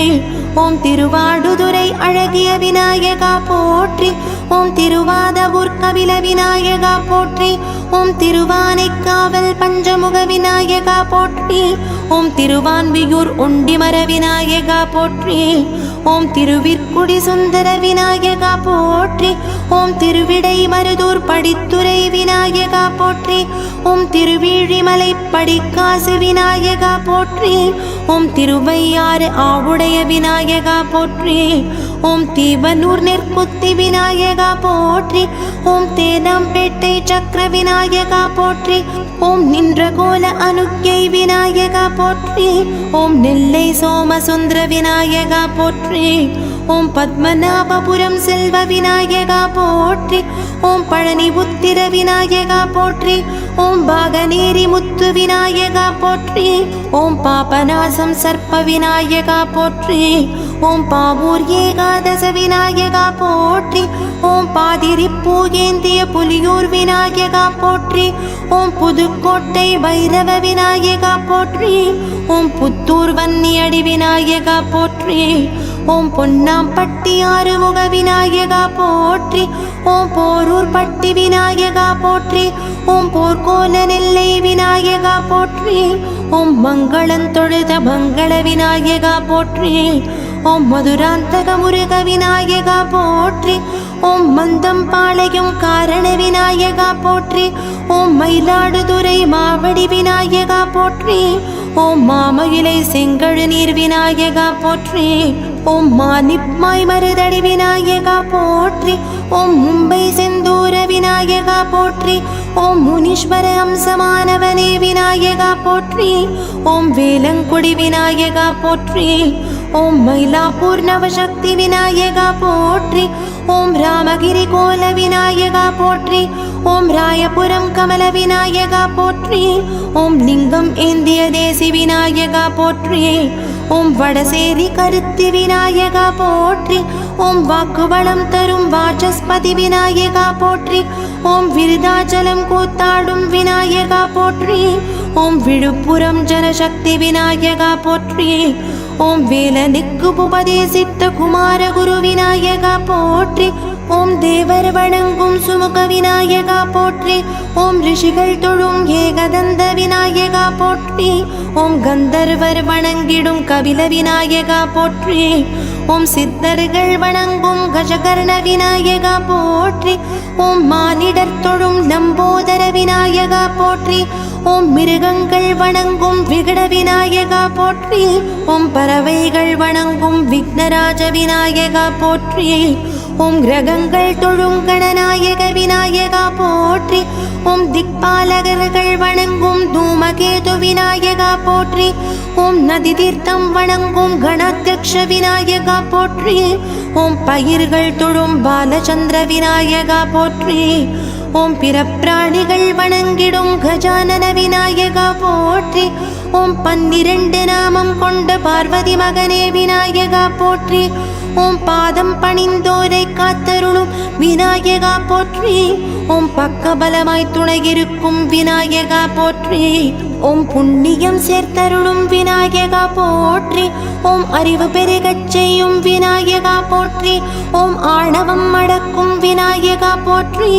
A: ஓம் திருவாடுதுறை அழகிய விநாயகா போற்றி. ஓம் திருவாதவூர் கபில விநாயகா போற்றி. ஓம் திருவானைக்காவல் பஞ்சமுக விநாயகா போற்றி. ஓம் திருவான்மியூர் ஒண்டிமர விநாயகா போற்றி. ஓம் திருவிற்குடி சுந்தர விநாயகா போற்றி. ஓம் திருவிடை மருதூர் படித்துறை விநாயகா போற்றி. ஓம் திருவிழிமலை படிக்காசு விநாயகா போற்றி. ஓம் திருவையாறு ஆவுடைய விநாயகா போற்றி. ஓம் தீவனூர் நெற்குத்தி விநாயகா போற்றி. ஓம் தேனாம்பேட்டை சக்கர விநாயகா போற்றி. ஓம் நின்ற கோல அனுக்கை விநாயகா போற்றி. ஓம் நெல்லை சோமசுந்தர விநாயகா போற்றி. ஓம் பத்மநாபபுரம் செல்வ விநாயகா போற்றி. ஓம் பழனி உத்திர விநாயகா போற்றி. ஓம் பாகநேரி முத்து விநாயகா போற்றி. ஓம் பாபநாசம் சர்ப்ப விநாயகா போற்றி. ஓம் பாவூர் ஏகாதச விநாயகா போற்றி. ஓம் பாதிரிப்பூ ஏந்திய புலியூர் விநாயகா போற்றி. ஓம் புதுக்கோட்டை பைரவ விநாயகா போற்றி. ஓம் புத்தூர் வன்னியடி விநாயகா போற்றி. ஓம் பொன்னாம்பட்டி ஆறுமுக விநாயகா போற்றி. ஓம் போரூர் பட்டி விநாயகா போற்றி. ஓம் போர்க்கோல நெல்லை விநாயகா போற்றி. ஓம் மங்களம் தொழுத மங்கள விநாயகா போற்றி. ஓம் மதுராந்தக முருக விநாயகா போற்றி. ஓம் மந்தம் பாளையம் காரண விநாயகா போற்றி. ஓம் மயிலாடுதுறை மாவடி விநாயகா போற்றி. ஓம் மாமயிலை செங்கழு நீர் விநாயகா போற்றி. ஓம் மானிப்மாய் மருதடி விநாயகா போற்றி. ஓம் மும்பை செந்தூர விநாயகா போற்றி. ஓம் முனீஸ்வர அம்சமானவனே விநாயகா போற்றி. ஓம் வேலங்குடி விநாயகா போற்றி. ஓம் மயிலாப்பூர் நவசக்தி விநாயகா போற்றி. ஓம் ராமகிரி கோல விநாயகா போற்றி. ஓம் ராயபுரம் கமல விநாயகா போற்றி. ஓம் லிங்கம் ஏந்திய தேசி விநாயகா போற்றி. ஓம் வடசேரி கருத்தி விநாயகா போற்றி. ஓம் வாக்குவளம் தரும் வாசஸ்பதி விநாயகா போற்றி. ஓம் விருதாச்சலம் கூத்தாடும் விநாயகா போற்றி. ஓம் விழுப்புரம் ஜனசக்தி விநாயகா போற்றி. ஓம் வேலனுக்கு உபதேசித்த குமாரகுரு விநாயகா போற்றி. ஓம் தேவர் வணங்கும் சுமுக விநாயகா போற்றி. ஓம் ரிஷிகள் தொழும் ஏகதந்த விநாயகா போற்றி. ஓம் கந்தர்வர் வணங்கிடும் கபில விநாயகா போற்றி. ஓம் சித்தர்கள் வணங்கும் கஜகர்ண விநாயகா போற்றி. ஓம் மானிடர் தொழும் லம்போதர விநாயகா போற்றி. ஓம் மிருகங்கள் வணங்கும் விகட விநாயகா போற்றி. ஓம் பறவைகள் வணங்கும் விக்னராஜ விநாயகா போற்றி. ஓம் கிரகங்கள் தொழும் கணநாயக விநாயகா போற்றி. ஓம் திக்பாலகர்கள் வணங்கும் தூமகேது விநாயகா போற்றி. ஓம் நதி தீர்த்தம் வணங்கும் கணாத்தியக்ஷ விநாயகா போற்றி. ஓம் பயிர்கள் தொழும் பாலச்சந்திர விநாயகா போற்றி. ஓம் பிறப்பிராணிகள் வணங்கிடும் கஜானன விநாயகா போற்றி. ஓம் 12 நாமம் கொண்ட பார்வதி மகனே விநாயகா போற்றி. ஓம் பாதம் பணிந்தோரை காத்தருளும் விநாயகா போற்றி. ஓம் பக்கபலமாய் துணையிருக்கும் விநாயகா போற்றி. ஓம் புண்ணியம் சேர்த்தருளும் விநாயகா போற்றி. ஓம் அறிவு பெருகச் செய்யும் விநாயகா போற்றி. ஓம் ஆணவம் அடக்கும் விநாயகா போற்றி.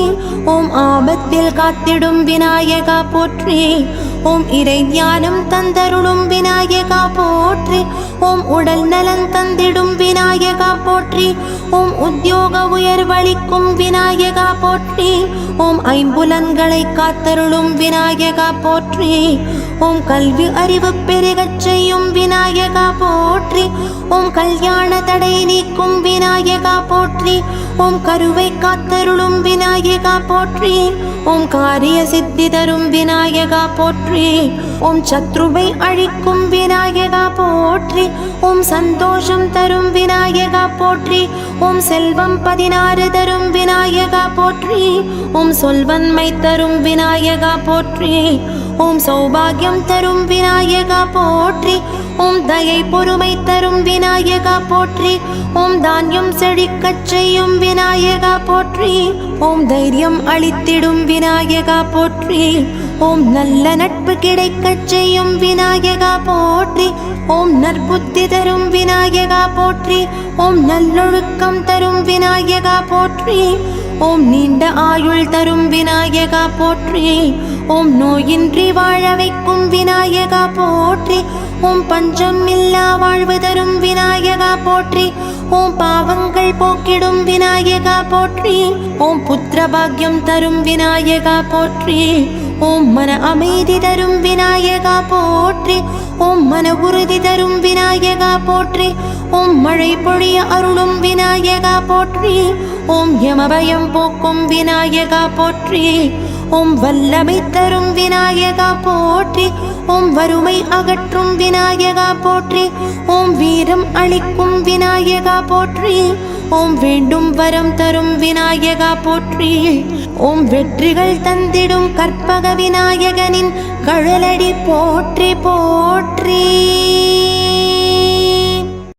A: ஓம் ஆபத்தில் காத்திடும் விநாயகா போற்றி. ஓம் இறை ஞானம் தந்தருளும் விநாயகா போற்றி. ஓம் உடல் நலன் தந்திடும் விநாயகா போற்றி. ஓம் உத்தியோக உயர்வளிக்கும் விநாயகா போற்றி. ஓம் ஐம்புலன்களை காத்தருளும் விநாயகா போற்றி. ஓம் கல்வி அறிவு பெருகச் செய்யும் விநாயகா போற்றி. ஓம் கல்யாண தடை நீக்கும் விநாயகா போற்றி. ஓம் கருவை காத்தருளும் விநாயகா போற்றி. ஓம் காரிய சித்தி தரும் விநாயகா போற்றி. ஓம் சத்ருவை அழிக்கும் விநாயகா போற்றி. ஓம் சந்தோஷம் தரும் விநாயகா போற்றி. ஓம் செல்வம் 16 தரும் விநாயகா போற்றி. ஓம் சொல்வன்மை தரும் விநாயகா போற்றி. ஓம் சௌபாகியம் தரும் விநாயகா போற்றி. ஓம் தயை பொறுமை தரும் விநாயகா போற்றி. ஓம் தானியம் செழிக்கச் செய்யும் விநாயகா போற்றி. ஓம் தைரியம் அளித்திடும் விநாயகா போற்றி. ஓம் நல்ல நட்பு கிடைக்கச் செய்யும் விநாயகா போற்றி. ஓம் நற்புத்தி தரும் விநாயகா போற்றி. ஓம் நல்லொழுக்கம் தரும் விநாயகா போற்றி. ஓம் நீண்ட ஆயுள் தரும் விநாயகா போற்றி. ஓம் நோயின்றி வாழ வைக்கும் விநாயகா போற்றி. ஓம் பஞ்சம் இல்லா வாழ்வு தரும் விநாயகா போற்றி. ஓம் பாவங்கள் போக்கிடும் விநாயகா போற்றி. ஓம் புத்திர பாக்கியம் தரும் விநாயகா போற்றி. ஓம் மன அமைதி தரும் விநாயகா போற்றி. ஓம் மன உறுதி தரும் விநாயகா போற்றி. ஓம் மழை பொழிய அருளும் விநாயகா போற்றி. ஓம் யமபயம் போக்கும் விநாயகா போற்றி. ஓம் வல்லமை தரும் விநாயகா போற்றி. ஓம் வறுமை அகற்றும் விநாயகா போற்றி. ஓம் வீரம் அளிக்கும் விநாயகா போற்றி. ஓம் வேண்டும் வரம் தரும் விநாயகா போற்றி. ஓம் வெற்றிகள் தந்திடும் கற்பக விநாயகனின் கழலடி போற்றி போற்றி.